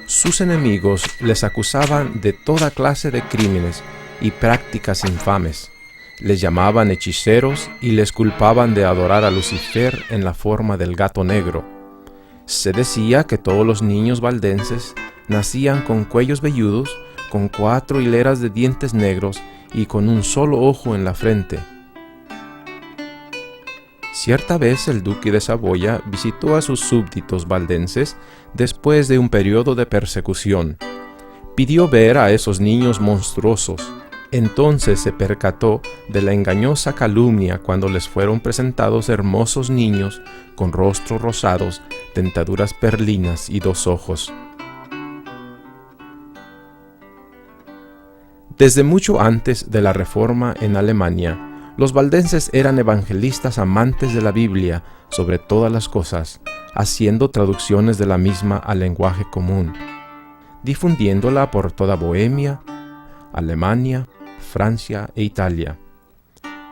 A: Sus enemigos les acusaban de toda clase de crímenes y prácticas infames. Les llamaban hechiceros y les culpaban de adorar a Lucifer en la forma del gato negro. Se decía que todos los niños valdenses nacían con cuellos velludos, con 4 hileras de dientes negros y con un solo ojo en la frente. Cierta vez el duque de Saboya visitó a sus súbditos valdenses después de un periodo de persecución. Pidió ver a esos niños monstruosos. Entonces se percató de la engañosa calumnia cuando les fueron presentados hermosos niños con rostros rosados, dentaduras perlinas y 2 ojos. Desde mucho antes de la Reforma en Alemania, los valdenses eran evangelistas amantes de la Biblia sobre todas las cosas, haciendo traducciones de la misma al lenguaje común, difundiéndola por toda Bohemia, Alemania, Francia e Italia.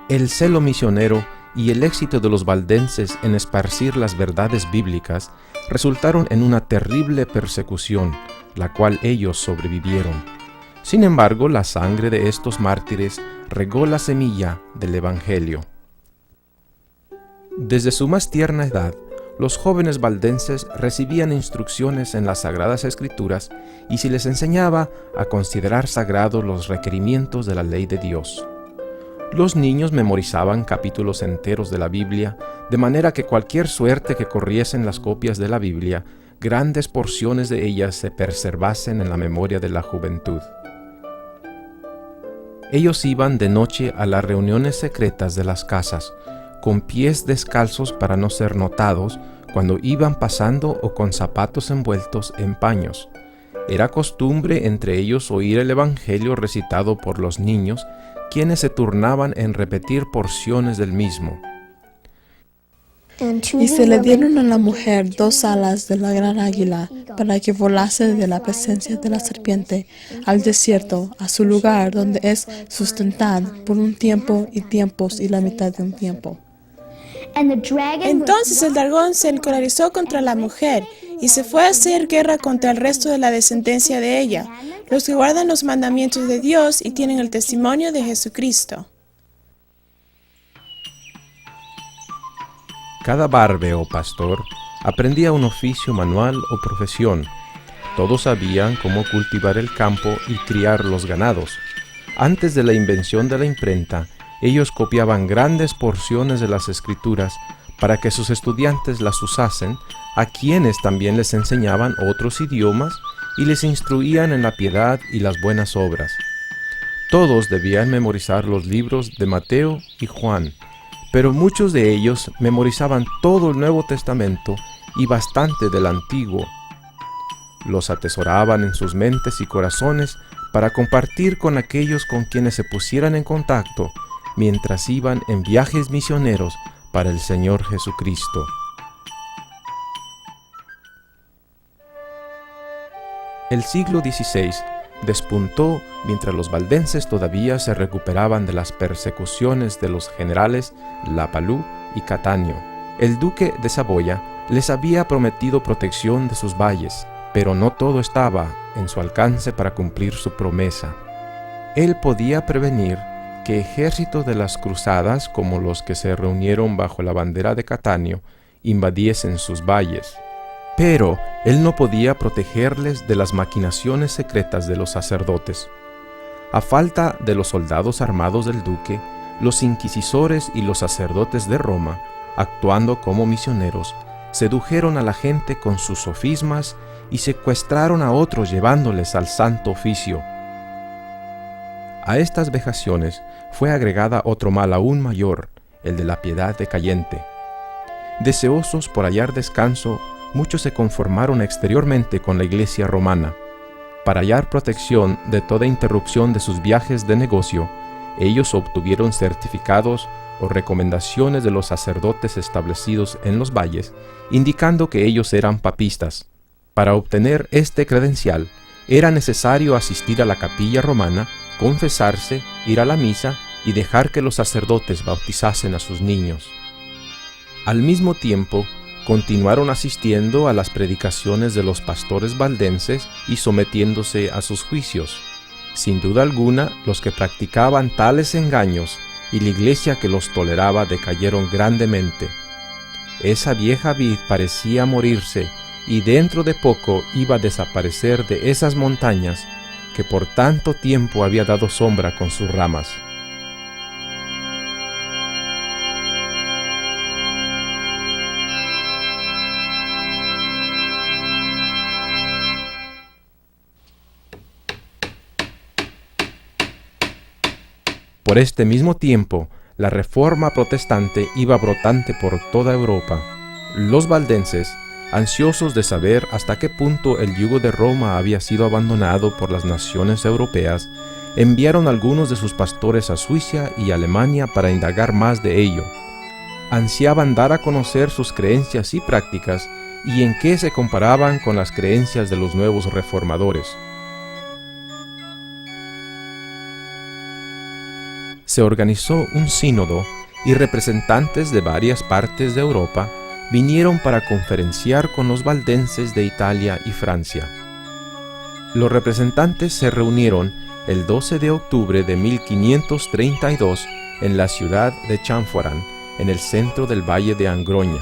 A: El celo misionero y el éxito de los valdenses en esparcir las verdades bíblicas resultaron en una terrible persecución, la cual ellos sobrevivieron. Sin embargo, la sangre de estos mártires regó la semilla del Evangelio. Desde su más tierna edad, los jóvenes valdenses recibían instrucciones en las Sagradas Escrituras y se les enseñaba a considerar sagrados los requerimientos de la ley de Dios. Los niños memorizaban capítulos enteros de la Biblia, de manera que cualquier suerte que corriesen las copias de la Biblia, grandes porciones de ellas se preservasen en la memoria de la juventud. Ellos iban de noche a las reuniones secretas de las casas, con pies descalzos para no ser notados cuando iban pasando o con zapatos envueltos en paños. Era costumbre entre ellos oír el Evangelio recitado por los niños, quienes se turnaban en repetir porciones del mismo.
I: Y se le dieron a la mujer 2 alas de la gran águila, para que volase de la presencia de la serpiente al desierto, a su lugar donde es sustentada por un tiempo y tiempos y la mitad de un tiempo.
J: Entonces el dragón se encolerizó contra la mujer y se fue a hacer guerra contra el resto de la descendencia de ella, los que guardan los mandamientos de Dios y tienen el testimonio de Jesucristo.
A: Cada barbe o pastor aprendía un oficio manual o profesión. Todos sabían cómo cultivar el campo y criar los ganados. Antes de la invención de la imprenta, ellos copiaban grandes porciones de las Escrituras para que sus estudiantes las usasen, a quienes también les enseñaban otros idiomas y les instruían en la piedad y las buenas obras. Todos debían memorizar los libros de Mateo y Juan, pero muchos de ellos memorizaban todo el Nuevo Testamento y bastante del Antiguo. Los atesoraban en sus mentes y corazones para compartir con aquellos con quienes se pusieran en contacto mientras iban en viajes misioneros para el Señor Jesucristo. El siglo XVI despuntó mientras los valdenses todavía se recuperaban de las persecuciones de los generales Lapalú y Cattaneo. El duque de Saboya les había prometido protección de sus valles, pero no todo estaba en su alcance para cumplir su promesa. Él podía prevenir que ejércitos de las cruzadas, como los que se reunieron bajo la bandera de Cattaneo, invadiesen sus valles. Pero él no podía protegerles de las maquinaciones secretas de los sacerdotes. A falta de los soldados armados del duque, los inquisidores y los sacerdotes de Roma, actuando como misioneros, sedujeron a la gente con sus sofismas y secuestraron a otros llevándoles al santo oficio. A estas vejaciones fue agregada otro mal aún mayor, el de la piedad decayente. Deseosos por hallar descanso, muchos se conformaron exteriormente con la Iglesia romana. Para hallar protección de toda interrupción de sus viajes de negocio, ellos obtuvieron certificados o recomendaciones de los sacerdotes establecidos en los valles, indicando que ellos eran papistas. Para obtener este credencial, era necesario asistir a la capilla romana, confesarse, ir a la misa y dejar que los sacerdotes bautizasen a sus niños. Al mismo tiempo, continuaron asistiendo a las predicaciones de los pastores valdenses y sometiéndose a sus juicios. Sin duda alguna, los que practicaban tales engaños y la iglesia que los toleraba decayeron grandemente. Esa vieja vid parecía morirse y dentro de poco iba a desaparecer de esas montañas que por tanto tiempo había dado sombra con sus ramas. Por este mismo tiempo, la reforma protestante iba brotante por toda Europa. Los valdenses, ansiosos de saber hasta qué punto el yugo de Roma había sido abandonado por las naciones europeas, enviaron algunos de sus pastores a Suiza y Alemania para indagar más de ello. Ansiaban dar a conocer sus creencias y prácticas y en qué se comparaban con las creencias de los nuevos reformadores. Se organizó un sínodo y representantes de varias partes de Europa vinieron para conferenciar con los valdenses de Italia y Francia. Los representantes se reunieron el 12 de octubre de 1532 en la ciudad de Champhorán, en el centro del valle de Angroña.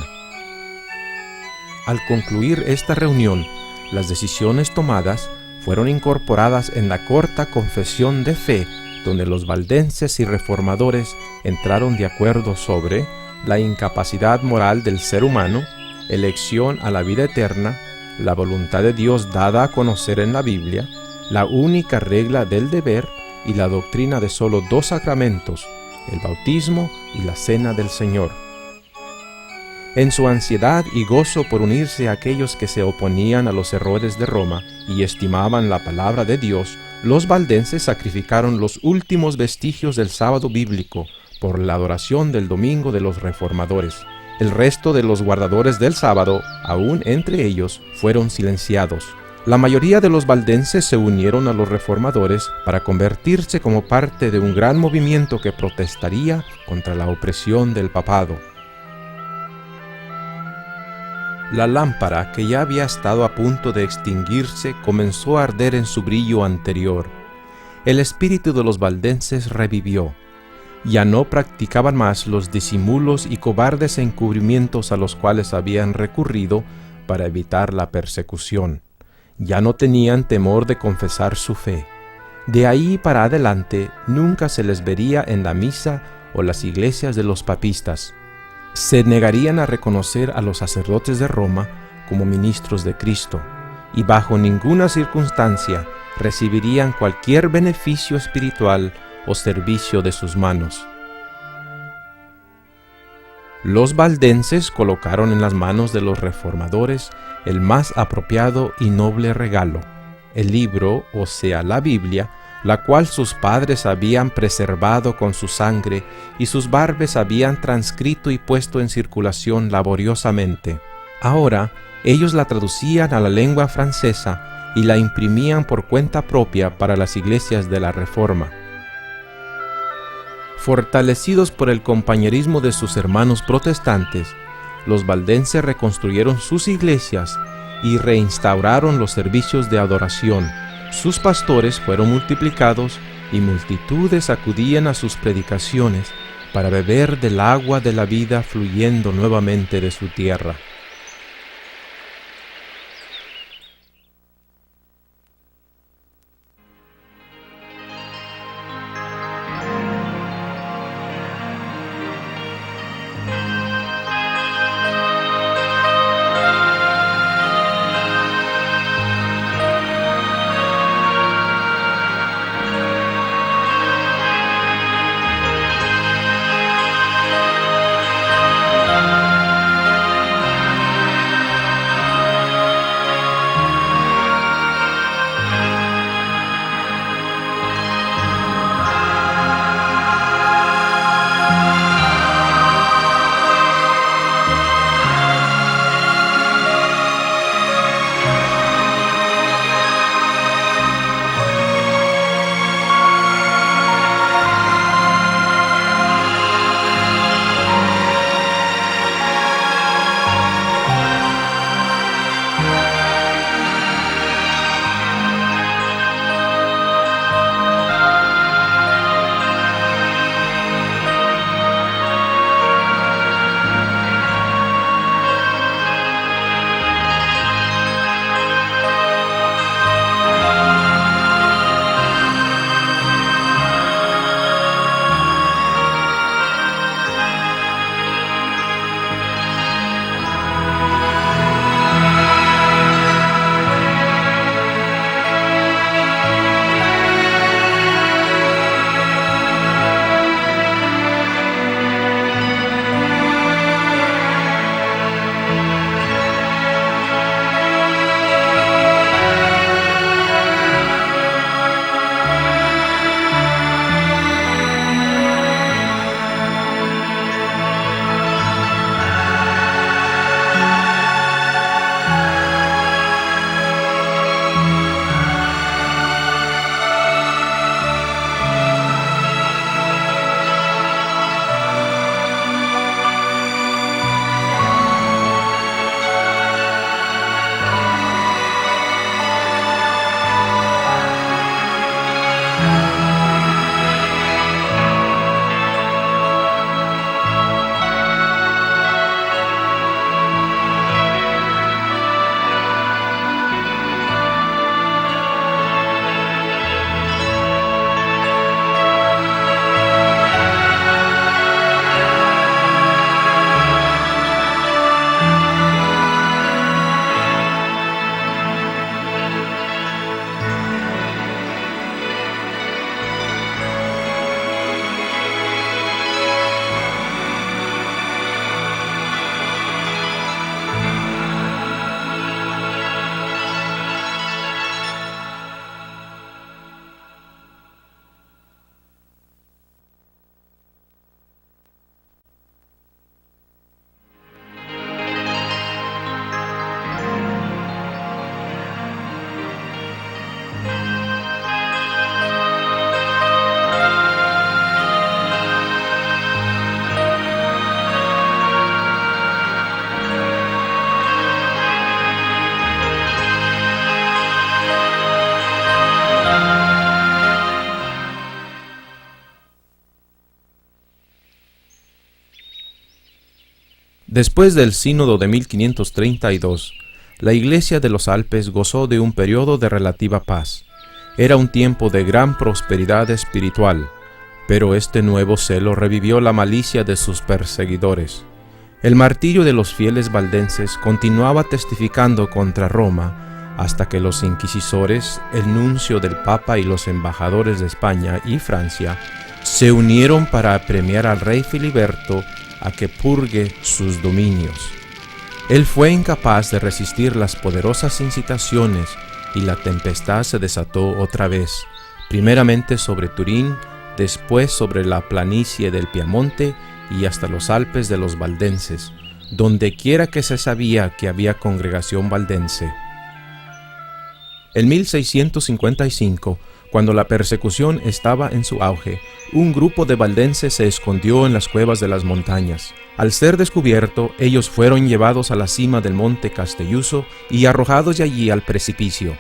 A: Al concluir esta reunión, las decisiones tomadas fueron incorporadas en la corta confesión de fe, donde los valdenses y reformadores entraron de acuerdo sobre la incapacidad moral del ser humano, elección a la vida eterna, la voluntad de Dios dada a conocer en la Biblia, la única regla del deber y la doctrina de solo dos sacramentos, el bautismo y la cena del Señor. En su ansiedad y gozo por unirse a aquellos que se oponían a los errores de Roma y estimaban la palabra de Dios, los valdenses sacrificaron los últimos vestigios del sábado bíblico por la adoración del domingo de los reformadores. El resto de los guardadores del sábado, aún entre ellos, fueron silenciados. La mayoría de los valdenses se unieron a los reformadores para convertirse como parte de un gran movimiento que protestaría contra la opresión del papado. La lámpara, que ya había estado a punto de extinguirse, comenzó a arder en su brillo anterior. El espíritu de los valdenses revivió. Ya no practicaban más los disimulos y cobardes encubrimientos a los cuales habían recurrido para evitar la persecución. Ya no tenían temor de confesar su fe. De ahí para adelante nunca se les vería en la misa o las iglesias de los papistas. Se negarían a reconocer a los sacerdotes de Roma como ministros de Cristo, y bajo ninguna circunstancia recibirían cualquier beneficio espiritual o servicio de sus manos. Los valdenses colocaron en las manos de los reformadores el más apropiado y noble regalo, el libro, o sea, la Biblia, la cual sus padres habían preservado con su sangre y sus barbes habían transcrito y puesto en circulación laboriosamente. Ahora, ellos la traducían a la lengua francesa y la imprimían por cuenta propia para las iglesias de la Reforma. Fortalecidos por el compañerismo de sus hermanos protestantes, los valdenses reconstruyeron sus iglesias y reinstauraron los servicios de adoración. Sus pastores fueron multiplicados y multitudes acudían a sus predicaciones para beber del agua de la vida fluyendo nuevamente de su tierra. Después del Sínodo de 1532, la Iglesia de los Alpes gozó de un periodo de relativa paz. Era un tiempo de gran prosperidad espiritual, pero este nuevo celo revivió la malicia de sus perseguidores. El martirio de los fieles valdenses continuaba testificando contra Roma hasta que los inquisidores, el nuncio del Papa y los embajadores de España y Francia se unieron para apremiar al rey Filiberto a que purgue sus dominios. Él fue incapaz de resistir las poderosas incitaciones y la tempestad se desató otra vez, primeramente sobre Turín, después sobre la planicie del Piamonte y hasta los Alpes de los valdenses, donde quiera que se sabía que había congregación valdense. En 1655, cuando la persecución estaba en su auge, un grupo de valdenses se escondió en las cuevas de las montañas. Al ser descubierto, ellos fueron llevados a la cima del monte Castelluso y arrojados de allí al precipicio.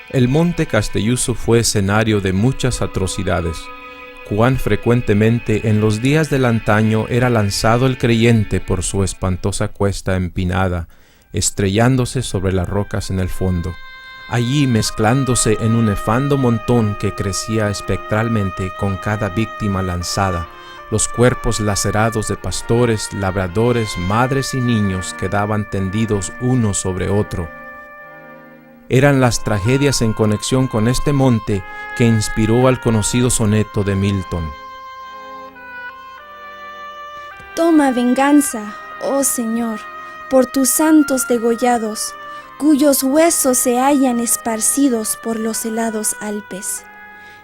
A: El monte Castelluso fue escenario de muchas atrocidades. Cuán frecuentemente en los días del antaño era lanzado el creyente por su espantosa cuesta empinada, estrellándose sobre las rocas en el fondo. Allí mezclándose en un nefando montón que crecía espectralmente con cada víctima lanzada, los cuerpos lacerados de pastores, labradores, madres y niños quedaban tendidos uno sobre otro. Eran las tragedias en conexión con este monte que inspiró al conocido soneto de Milton.
F: Toma venganza, oh Señor, por tus santos degollados, cuyos huesos se hallan esparcidos por los helados Alpes.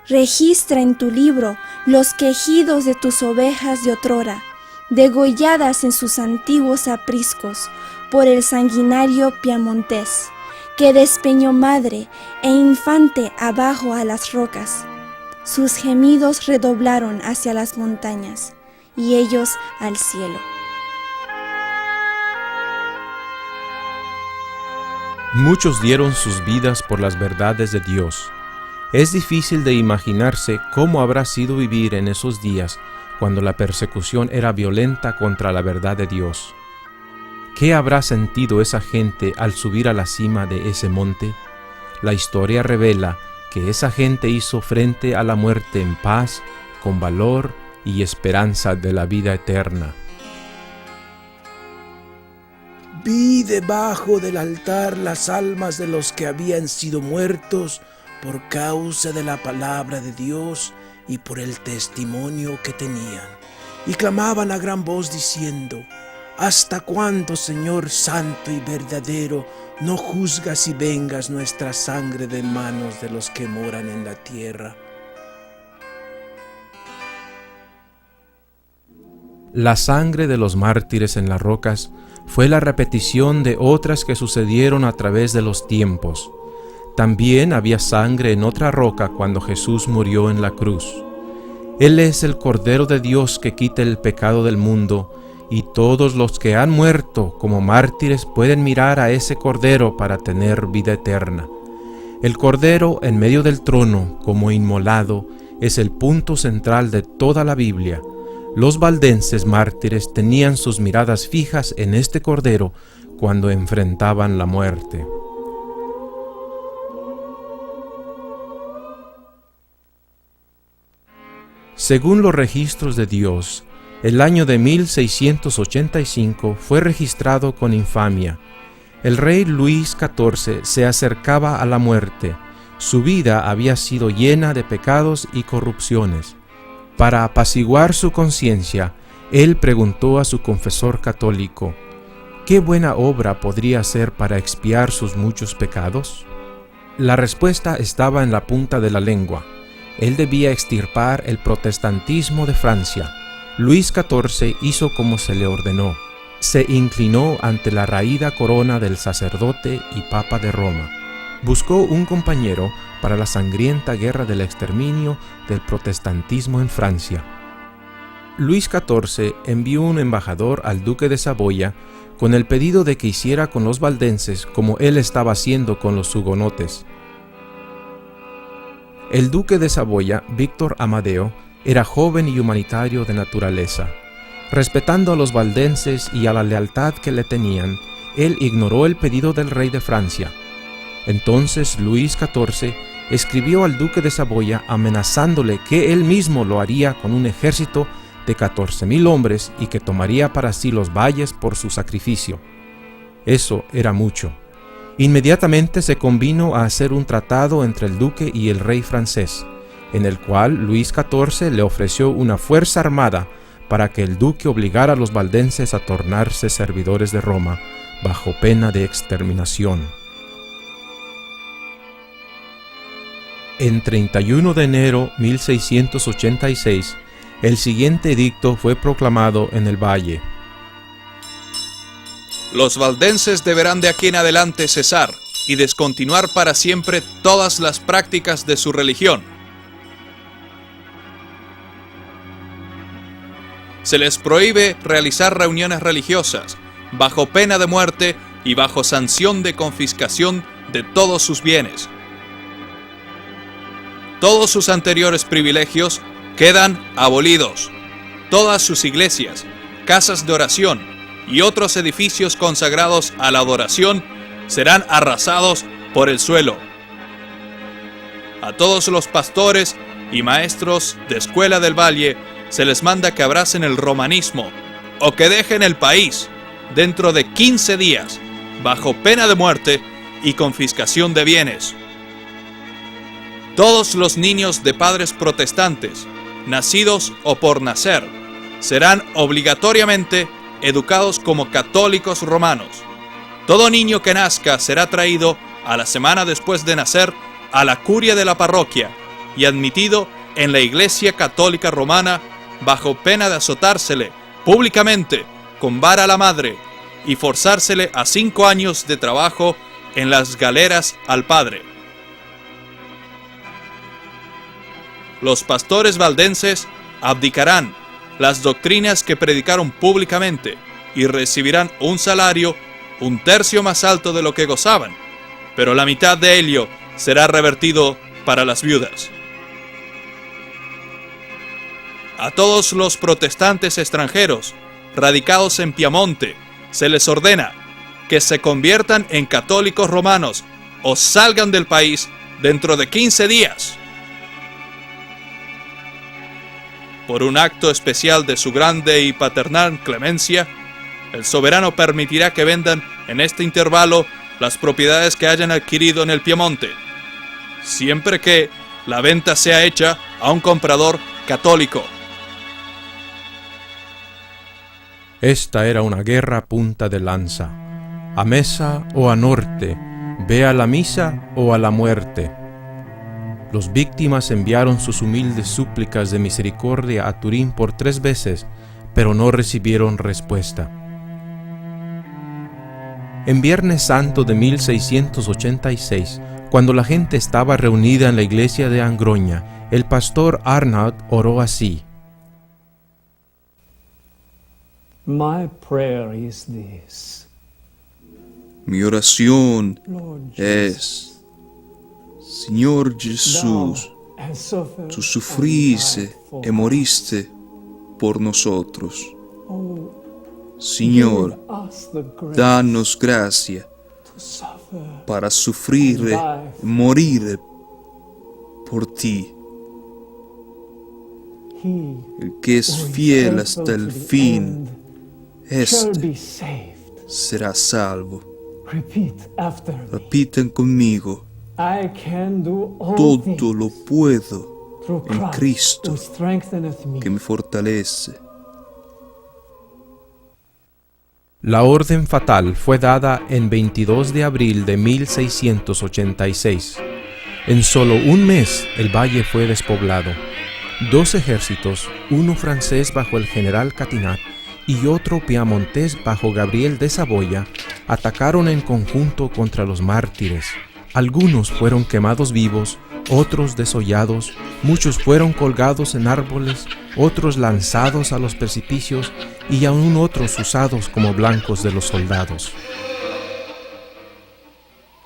F: Registra en tu libro los quejidos de tus ovejas de otrora, degolladas en sus antiguos apriscos por el sanguinario piamontés, que despeñó madre e infante abajo a las rocas. Sus gemidos redoblaron hacia las montañas, y ellos al cielo.
A: Muchos dieron sus vidas por las verdades de Dios. Es difícil de imaginarse cómo habrá sido vivir en esos días cuando la persecución era violenta contra la verdad de Dios. ¿Qué habrá sentido esa gente al subir a la cima de ese monte? La historia revela que esa gente hizo frente a la muerte en paz, con valor y esperanza de la vida eterna.
D: Vi debajo del altar las almas de los que habían sido muertos por causa de la palabra de Dios y por el testimonio que tenían, y clamaban a gran voz diciendo: ¿Hasta cuándo, Señor santo y verdadero, no juzgas y vengas nuestra sangre de manos de los que moran en la tierra?
A: La sangre de los mártires en las rocas fue la repetición de otras que sucedieron a través de los tiempos. También había sangre en otra roca cuando Jesús murió en la cruz. Él es el Cordero de Dios que quita el pecado del mundo, y todos los que han muerto como mártires pueden mirar a ese Cordero para tener vida eterna. El Cordero en medio del trono, como inmolado, es el punto central de toda la Biblia. Los valdenses mártires tenían sus miradas fijas en este Cordero cuando enfrentaban la muerte. Según los registros de Dios, el año de 1685 fue registrado con infamia. El rey Luis XIV se acercaba a la muerte. Su vida había sido llena de pecados y corrupciones. Para apaciguar su conciencia, él preguntó a su confesor católico: ¿qué buena obra podría hacer para expiar sus muchos pecados? La respuesta estaba en la punta de la lengua. Él debía extirpar el protestantismo de Francia. Luis XIV hizo como se le ordenó. Se inclinó ante la raída corona del sacerdote y papa de Roma. Buscó un compañero para la sangrienta guerra del exterminio del protestantismo en Francia. Luis XIV envió un embajador al duque de Saboya con el pedido de que hiciera con los valdenses como él estaba haciendo con los hugonotes. El duque de Saboya, Víctor Amadeo, era joven y humanitario de naturaleza. Respetando a los valdenses y a la lealtad que le tenían, él ignoró el pedido del rey de Francia. Entonces Luis XIV escribió al duque de Saboya amenazándole que él mismo lo haría con un ejército de 14,000 hombres y que tomaría para sí los valles por su sacrificio. Eso era mucho. Inmediatamente se convino a hacer un tratado entre el duque y el rey francés, en el cual Luis XIV le ofreció una fuerza armada para que el duque obligara a los valdenses a tornarse servidores de Roma, bajo pena de exterminación. En 31 de enero 1686, el siguiente edicto fue proclamado en el valle.
C: Los valdenses deberán de aquí en adelante cesar y descontinuar para siempre todas las prácticas de su religión. Se les prohíbe realizar reuniones religiosas, bajo pena de muerte y bajo sanción de confiscación de todos sus bienes. Todos sus anteriores privilegios quedan abolidos. Todas sus iglesias, casas de oración y otros edificios consagrados a la adoración serán arrasados por el suelo. A todos los pastores y maestros de escuela del valle se les manda que abracen el romanismo o que dejen el país dentro de 15 días, bajo pena de muerte y confiscación de bienes. Todos los niños de padres protestantes, nacidos o por nacer, serán obligatoriamente educados como católicos romanos. Todo niño que nazca será traído a la semana después de nacer a la curia de la parroquia y admitido en la Iglesia Católica Romana bajo pena de azotársele públicamente con vara a la madre y forzársele a 5 años de trabajo en las galeras al padre. Los pastores valdenses abdicarán las doctrinas que predicaron públicamente y recibirán un salario 1/3 más alto de lo que gozaban, pero la mitad de ello será revertido para las viudas. A todos los protestantes extranjeros radicados en Piamonte se les ordena que se conviertan en católicos romanos o salgan del país dentro de 15 días. Por un acto especial de su grande y paternal clemencia, el soberano permitirá que vendan en este intervalo las propiedades que hayan adquirido en el Piamonte, siempre que la venta sea hecha a un comprador católico.
A: Esta era una guerra a punta de lanza, a mesa o a norte, ve a la misa o a la muerte. Los víctimas enviaron sus humildes súplicas de misericordia a Turín por 3 veces, pero no recibieron respuesta. En Viernes Santo de 1686, cuando la gente estaba reunida en la iglesia de Angroña, el pastor Arnaud oró así:
C: Mi oración es: Señor Jesús, tú sufriste y moriste por nosotros. Señor, danos gracia para sufrir y morir por ti. El que es fiel hasta el fin, este será salvo. Repitan conmigo: todo lo puedo en Cristo que me fortalece.
A: La orden fatal fue dada en 22 de abril de 1686. En solo un mes el valle fue despoblado. 2 ejércitos, uno francés bajo el general Catinat y otro piamontés bajo Gabriel de Saboya, atacaron en conjunto contra los mártires. Algunos fueron quemados vivos, otros desollados, muchos fueron colgados en árboles, otros lanzados a los precipicios y aún otros usados como blancos de los soldados.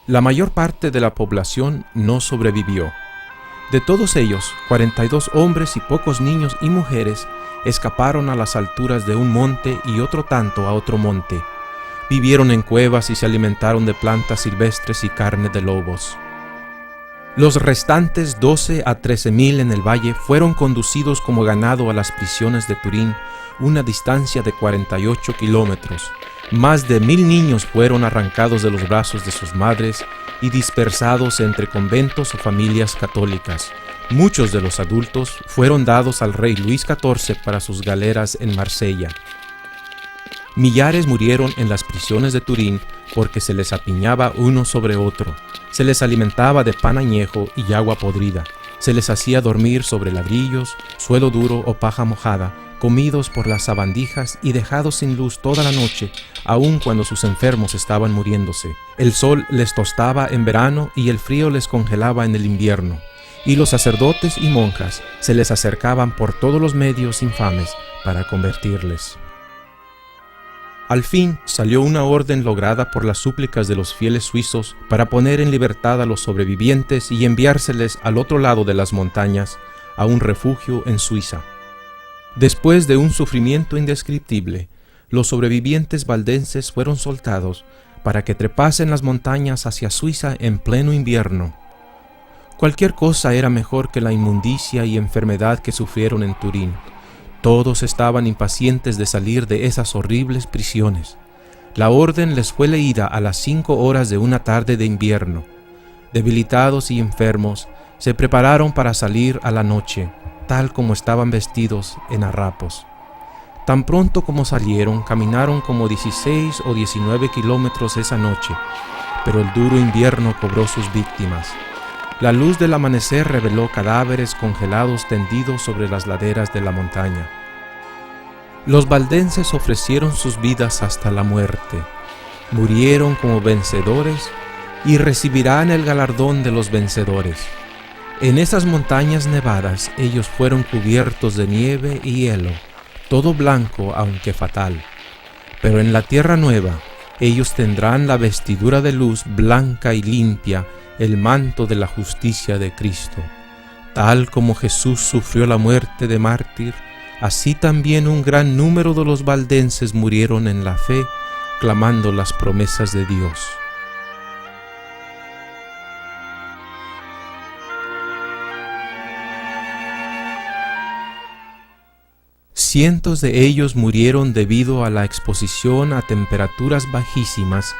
A: La mayor parte de la población no sobrevivió. De todos ellos, 42 hombres y pocos niños y mujeres escaparon a las alturas de un monte y otro tanto a otro monte. Vivieron en cuevas y se alimentaron de plantas silvestres y carne de lobos. Los restantes 12 a 13,000 en el valle fueron conducidos como ganado a las prisiones de Turín, una distancia de 48 kilómetros. Más de 1,000 niños fueron arrancados de los brazos de sus madres y dispersados entre conventos o familias católicas. Muchos de los adultos fueron dados al rey Luis XIV para sus galeras en Marsella. Millares murieron en las prisiones de Turín porque se les apiñaba uno sobre otro. Se les alimentaba de pan añejo y agua podrida. Se les hacía dormir sobre ladrillos, suelo duro o paja mojada, comidos por las sabandijas y dejados sin luz toda la noche, aun cuando sus enfermos estaban muriéndose. El sol les tostaba en verano y el frío les congelaba en el invierno. Y los sacerdotes y monjas se les acercaban por todos los medios infames para convertirles. Al fin salió una orden lograda por las súplicas de los fieles suizos para poner en libertad a los sobrevivientes y enviárseles al otro lado de las montañas, a un refugio en Suiza. Después de un sufrimiento indescriptible, los sobrevivientes valdenses fueron soltados para que trepasen las montañas hacia Suiza en pleno invierno. Cualquier cosa era mejor que la inmundicia y enfermedad que sufrieron en Turín. Todos estaban impacientes de salir de esas horribles prisiones. La orden les fue leída a las 5 horas de una tarde de invierno. Debilitados y enfermos, se prepararon para salir a la noche, tal como estaban vestidos en harapos. Tan pronto como salieron, caminaron como 16 o 19 kilómetros esa noche, pero el duro invierno cobró sus víctimas. La luz del amanecer reveló cadáveres congelados tendidos sobre las laderas de la montaña. Los valdenses ofrecieron sus vidas hasta la muerte. Murieron como vencedores y recibirán el galardón de los vencedores. En esas montañas nevadas ellos fueron cubiertos de nieve y hielo, todo blanco aunque fatal. Pero en la tierra nueva ellos tendrán la vestidura de luz blanca y limpia, el manto de la justicia de Cristo. Tal como Jesús sufrió la muerte de mártir, así también un gran número de los valdenses murieron en la fe, clamando las promesas de Dios. Cientos de ellos murieron debido a la exposición a temperaturas bajísimas,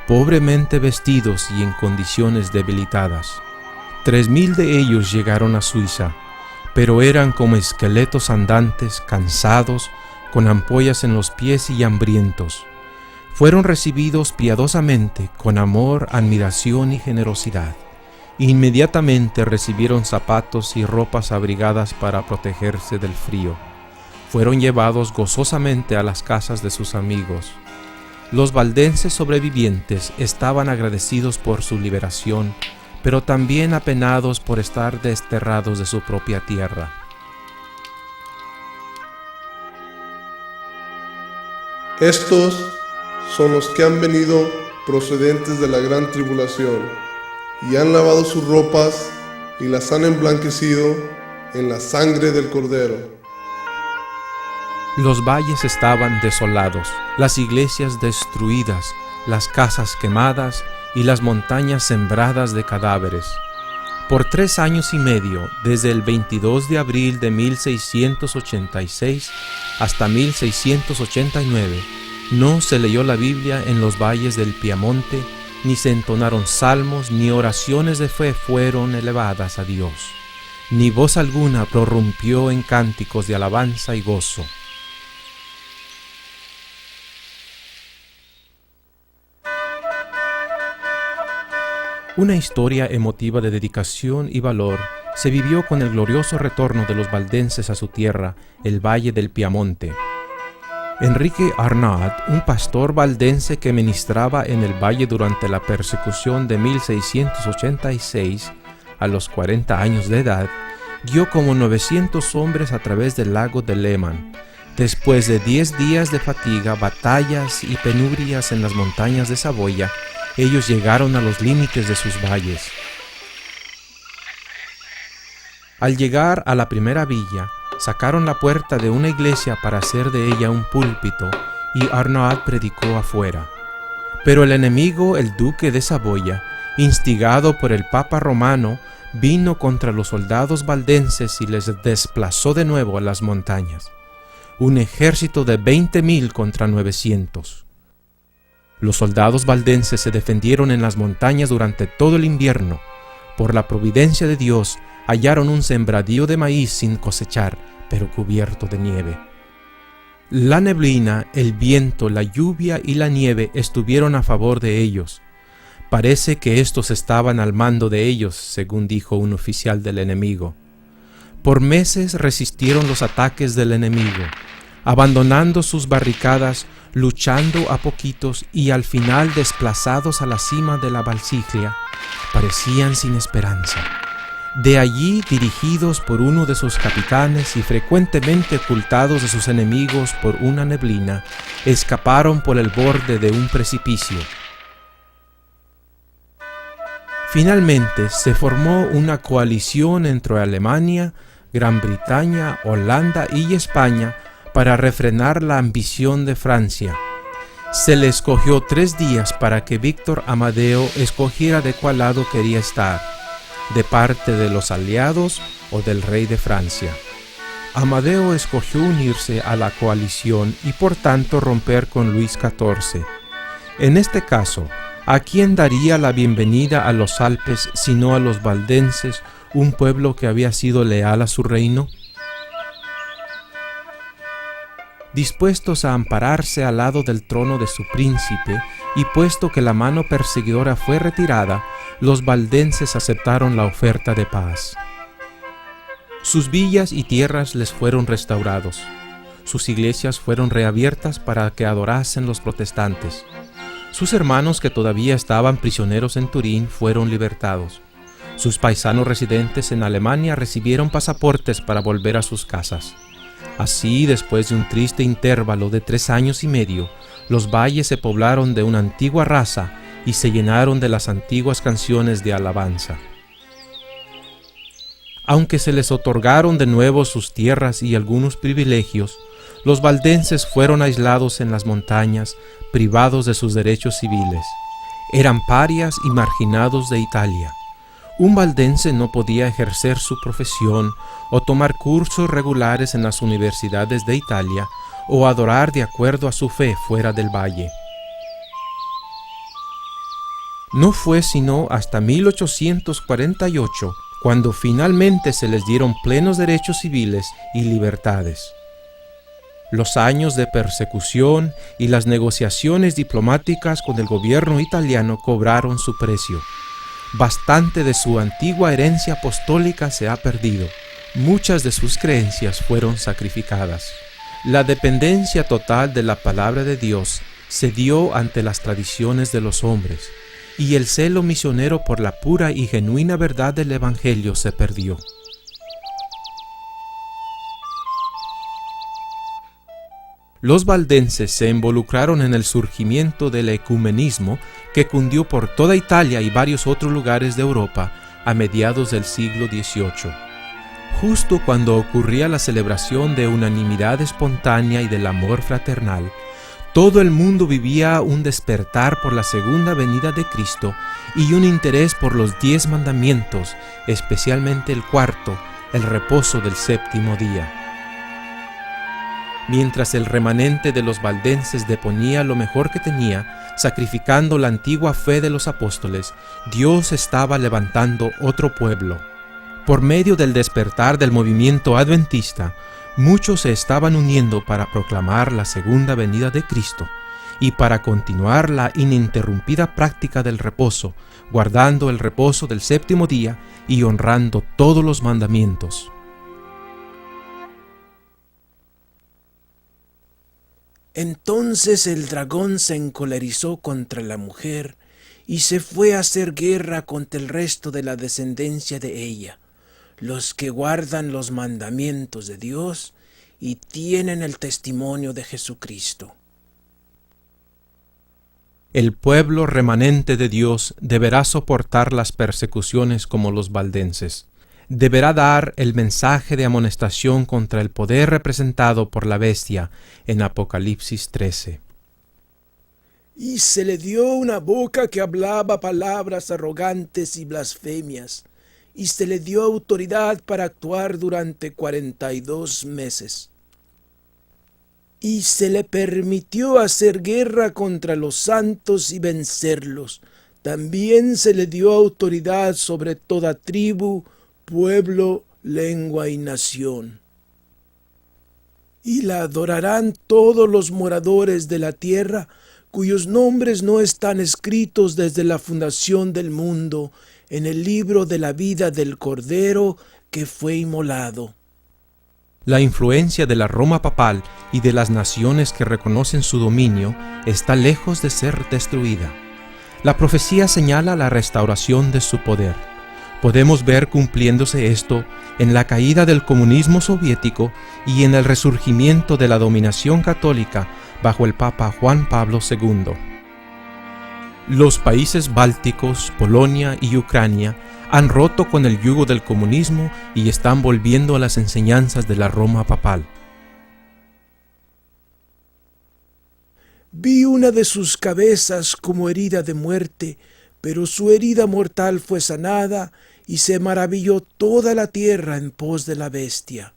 A: pobremente vestidos y en condiciones debilitadas. 3,000 de ellos llegaron a Suiza, pero eran como esqueletos andantes, cansados, con ampollas en los pies y hambrientos. Fueron recibidos piadosamente, con amor, admiración y generosidad. Inmediatamente recibieron zapatos y ropas abrigadas para protegerse del frío. Fueron llevados gozosamente a las casas de sus amigos. Los valdenses sobrevivientes estaban agradecidos por su liberación, pero también apenados por estar desterrados de su propia tierra.
E: Estos son los que han venido procedentes de la gran tribulación, y han lavado sus ropas y las han emblanquecido en la sangre del Cordero.
A: Los valles estaban desolados, las iglesias destruidas, las casas quemadas y las montañas sembradas de cadáveres. Por 3 años y medio, desde el 22 de abril de 1686 hasta 1689, no se leyó la Biblia en los valles del Piamonte, ni se entonaron salmos, ni oraciones de fe fueron elevadas a Dios, ni voz alguna prorrumpió en cánticos de alabanza y gozo. Una historia emotiva de dedicación y valor se vivió con el glorioso retorno de los valdenses a su tierra, el Valle del Piamonte. Enrique Arnaud, un pastor valdense que ministraba en el valle durante la persecución de 1686, a los 40 años de edad, guió como 900 hombres a través del lago de Léman. Después de 10 días de fatiga, batallas y penurias en las montañas de Saboya, ellos llegaron a los límites de sus valles. Al llegar a la primera villa, sacaron la puerta de una iglesia para hacer de ella un púlpito, y Arnaud predicó afuera. Pero el enemigo, el duque de Saboya, instigado por el Papa romano, vino contra los soldados valdenses y les desplazó de nuevo a las montañas. Un ejército de 20,000 contra 900. Los soldados valdenses se defendieron en las montañas durante todo el invierno. Por la providencia de Dios, hallaron un sembradío de maíz sin cosechar, pero cubierto de nieve. La neblina, el viento, la lluvia y la nieve estuvieron a favor de ellos. Parece que estos estaban al mando de ellos, según dijo un oficial del enemigo. Por meses resistieron los ataques del enemigo, abandonando sus barricadas, luchando a poquitos y al final desplazados a la cima de la Valsiglia, parecían sin esperanza. De allí, dirigidos por uno de sus capitanes y frecuentemente ocultados de sus enemigos por una neblina, escaparon por el borde de un precipicio. Finalmente se formó una coalición entre Alemania, Gran Bretaña, Holanda y España para refrenar la ambición de Francia. Se le escogió 3 días para que Víctor Amadeo escogiera de cuál lado quería estar, de parte de los aliados o del rey de Francia. Amadeo escogió unirse a la coalición y por tanto romper con Luis XIV. En este caso, ¿a quién daría la bienvenida a los Alpes sino a los valdenses, un pueblo que había sido leal a su reino? Dispuestos a ampararse al lado del trono de su príncipe, y puesto que la mano perseguidora fue retirada, los valdenses aceptaron la oferta de paz. Sus villas y tierras les fueron restaurados. Sus iglesias fueron reabiertas para que adorasen los protestantes. Sus hermanos que todavía estaban prisioneros en Turín fueron libertados. Sus paisanos residentes en Alemania recibieron pasaportes para volver a sus casas. Así, después de un triste intervalo de 3 años y medio, los valles se poblaron de una antigua raza y se llenaron de las antiguas canciones de alabanza. Aunque se les otorgaron de nuevo sus tierras y algunos privilegios, los valdenses fueron aislados en las montañas, privados de sus derechos civiles. Eran parias y marginados de Italia. Un valdense no podía ejercer su profesión o tomar cursos regulares en las universidades de Italia o adorar de acuerdo a su fe fuera del valle. No fue sino hasta 1848 cuando finalmente se les dieron plenos derechos civiles y libertades. Los años de persecución y las negociaciones diplomáticas con el gobierno italiano cobraron su precio. Bastante de su antigua herencia apostólica se ha perdido. Muchas de sus creencias fueron sacrificadas. La dependencia total de la palabra de Dios se dio ante las tradiciones de los hombres, y el celo misionero por la pura y genuina verdad del Evangelio se perdió. Los valdenses se involucraron en el surgimiento del ecumenismo que cundió por toda Italia y varios otros lugares de Europa a mediados del siglo XVIII. Justo cuando ocurría la celebración de unanimidad espontánea y del amor fraternal, todo el mundo vivía un despertar por la segunda venida de Cristo y un interés por los 10 mandamientos, especialmente el cuarto, el reposo del 7º día. Mientras el remanente de los valdenses deponía lo mejor que tenía, sacrificando la antigua fe de los apóstoles, Dios estaba levantando otro pueblo. Por medio del despertar del movimiento adventista, muchos se estaban uniendo para proclamar la segunda venida de Cristo y para continuar la ininterrumpida práctica del reposo, guardando el reposo del 7º día y honrando todos los mandamientos.
D: Entonces el dragón se encolerizó contra la mujer y se fue a hacer guerra contra el resto de la descendencia de ella, los que guardan los mandamientos de Dios y tienen el testimonio de Jesucristo.
A: El pueblo remanente de Dios deberá soportar las persecuciones como los valdenses. deberá dar el mensaje de amonestación contra el poder representado por la bestia en Apocalipsis 13.
D: Y se le dio una boca que hablaba palabras arrogantes y blasfemias, y se le dio autoridad para actuar durante 42 meses. Y se le permitió hacer guerra contra los santos y vencerlos. También se le dio autoridad sobre toda tribu, pueblo, lengua y nación. Y la adorarán todos los moradores de la tierra, cuyos nombres no están escritos desde la fundación del mundo en el libro de la vida del Cordero que fue inmolado.
A: La influencia de la Roma papal y de las naciones que reconocen su dominio está lejos de ser destruida. La profecía señala la restauración de su poder. Podemos ver cumpliéndose esto en la caída del comunismo soviético y en el resurgimiento de la dominación católica bajo el Papa Juan Pablo II. Los países bálticos, Polonia y Ucrania han roto con el yugo del comunismo y están volviendo a las enseñanzas de la Roma papal.
D: Vi una de sus cabezas como herida de muerte, pero su herida mortal fue sanada, y se maravilló toda la tierra en pos de la bestia.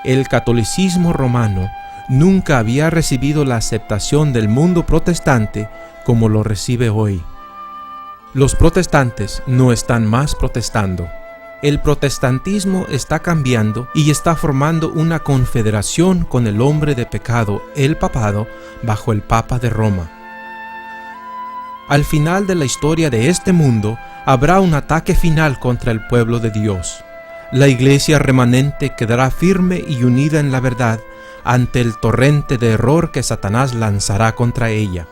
A: El catolicismo romano nunca había recibido la aceptación del mundo protestante como lo recibe hoy. Los protestantes no están más protestando. El protestantismo está cambiando y está formando una confederación con el hombre de pecado, el papado, bajo el Papa de Roma. Al final de la historia de este mundo, habrá un ataque final contra el pueblo de Dios. La iglesia remanente quedará firme y unida en la verdad ante el torrente de error que Satanás lanzará contra ella.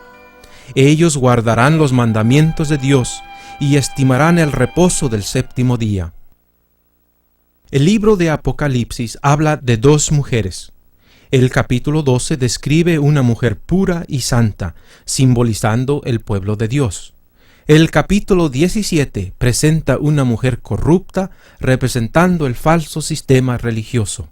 A: Ellos guardarán los mandamientos de Dios y estimarán el reposo del séptimo día. El libro de Apocalipsis habla de dos mujeres. El capítulo 12 describe una mujer pura y santa, simbolizando el pueblo de Dios. El capítulo 17 presenta una mujer corrupta, representando el falso sistema religioso.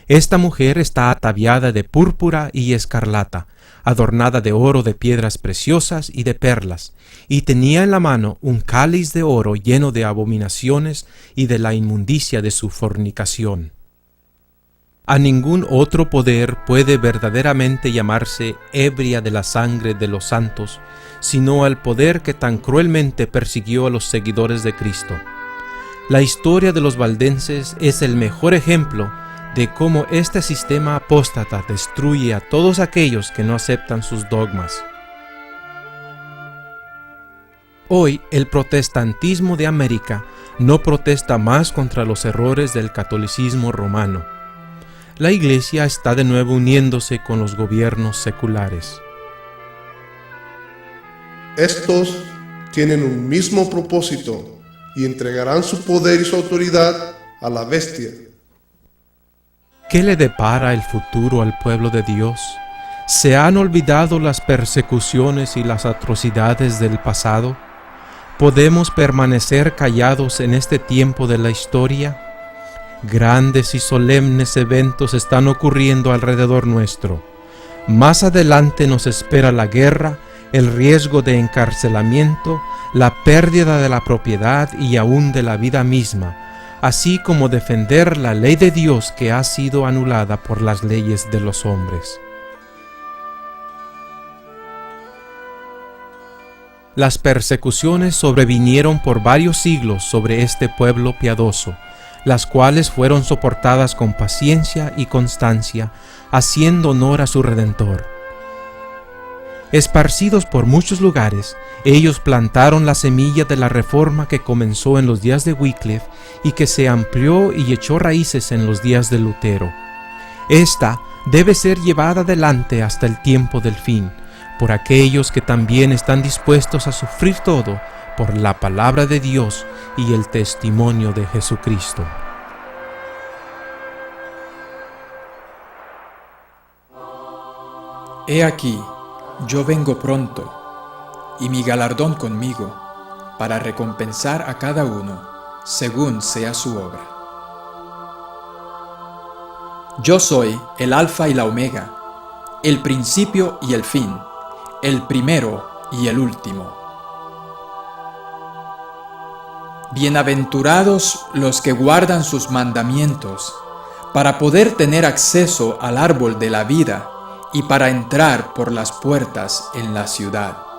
A: Esta mujer está ataviada de púrpura y escarlata, adornada de oro, de piedras preciosas y de perlas, y tenía en la mano un cáliz de oro lleno de abominaciones y de la inmundicia de su fornicación. A ningún otro poder puede verdaderamente llamarse ebria de la sangre de los santos, sino al poder que tan cruelmente persiguió a los seguidores de Cristo. La historia de los valdenses es el mejor ejemplo de cómo este sistema apóstata destruye a todos aquellos que no aceptan sus dogmas. Hoy, el protestantismo de América no protesta más contra los errores del catolicismo romano. La Iglesia está de nuevo uniéndose con los gobiernos seculares.
E: Estos tienen un mismo propósito y entregarán su poder y su autoridad a la bestia.
A: ¿Qué le depara el futuro al pueblo de Dios? ¿Se han olvidado las persecuciones y las atrocidades del pasado? ¿Podemos permanecer callados en este tiempo de la historia? Grandes y solemnes eventos están ocurriendo alrededor nuestro. Más adelante nos espera la guerra, el riesgo de encarcelamiento, la pérdida de la propiedad y aún de la vida misma, así como defender la ley de Dios que ha sido anulada por las leyes de los hombres. Las persecuciones sobrevinieron por varios siglos sobre este pueblo piadoso, las cuales fueron soportadas con paciencia y constancia, haciendo honor a su Redentor. Esparcidos por muchos lugares, ellos plantaron la semilla de la reforma que comenzó en los días de Wycliffe y que se amplió y echó raíces en los días de Lutero. Esta debe ser llevada adelante hasta el tiempo del fin, por aquellos que también están dispuestos a sufrir todo por la palabra de Dios y el testimonio de Jesucristo.
H: He aquí, yo vengo pronto, y mi galardón conmigo, para recompensar a cada uno según sea su obra. Yo soy el Alfa y la Omega, el principio y el fin, el primero y el último. Bienaventurados los que guardan sus mandamientos, para poder tener acceso al árbol de la vida y para entrar por las puertas en la ciudad.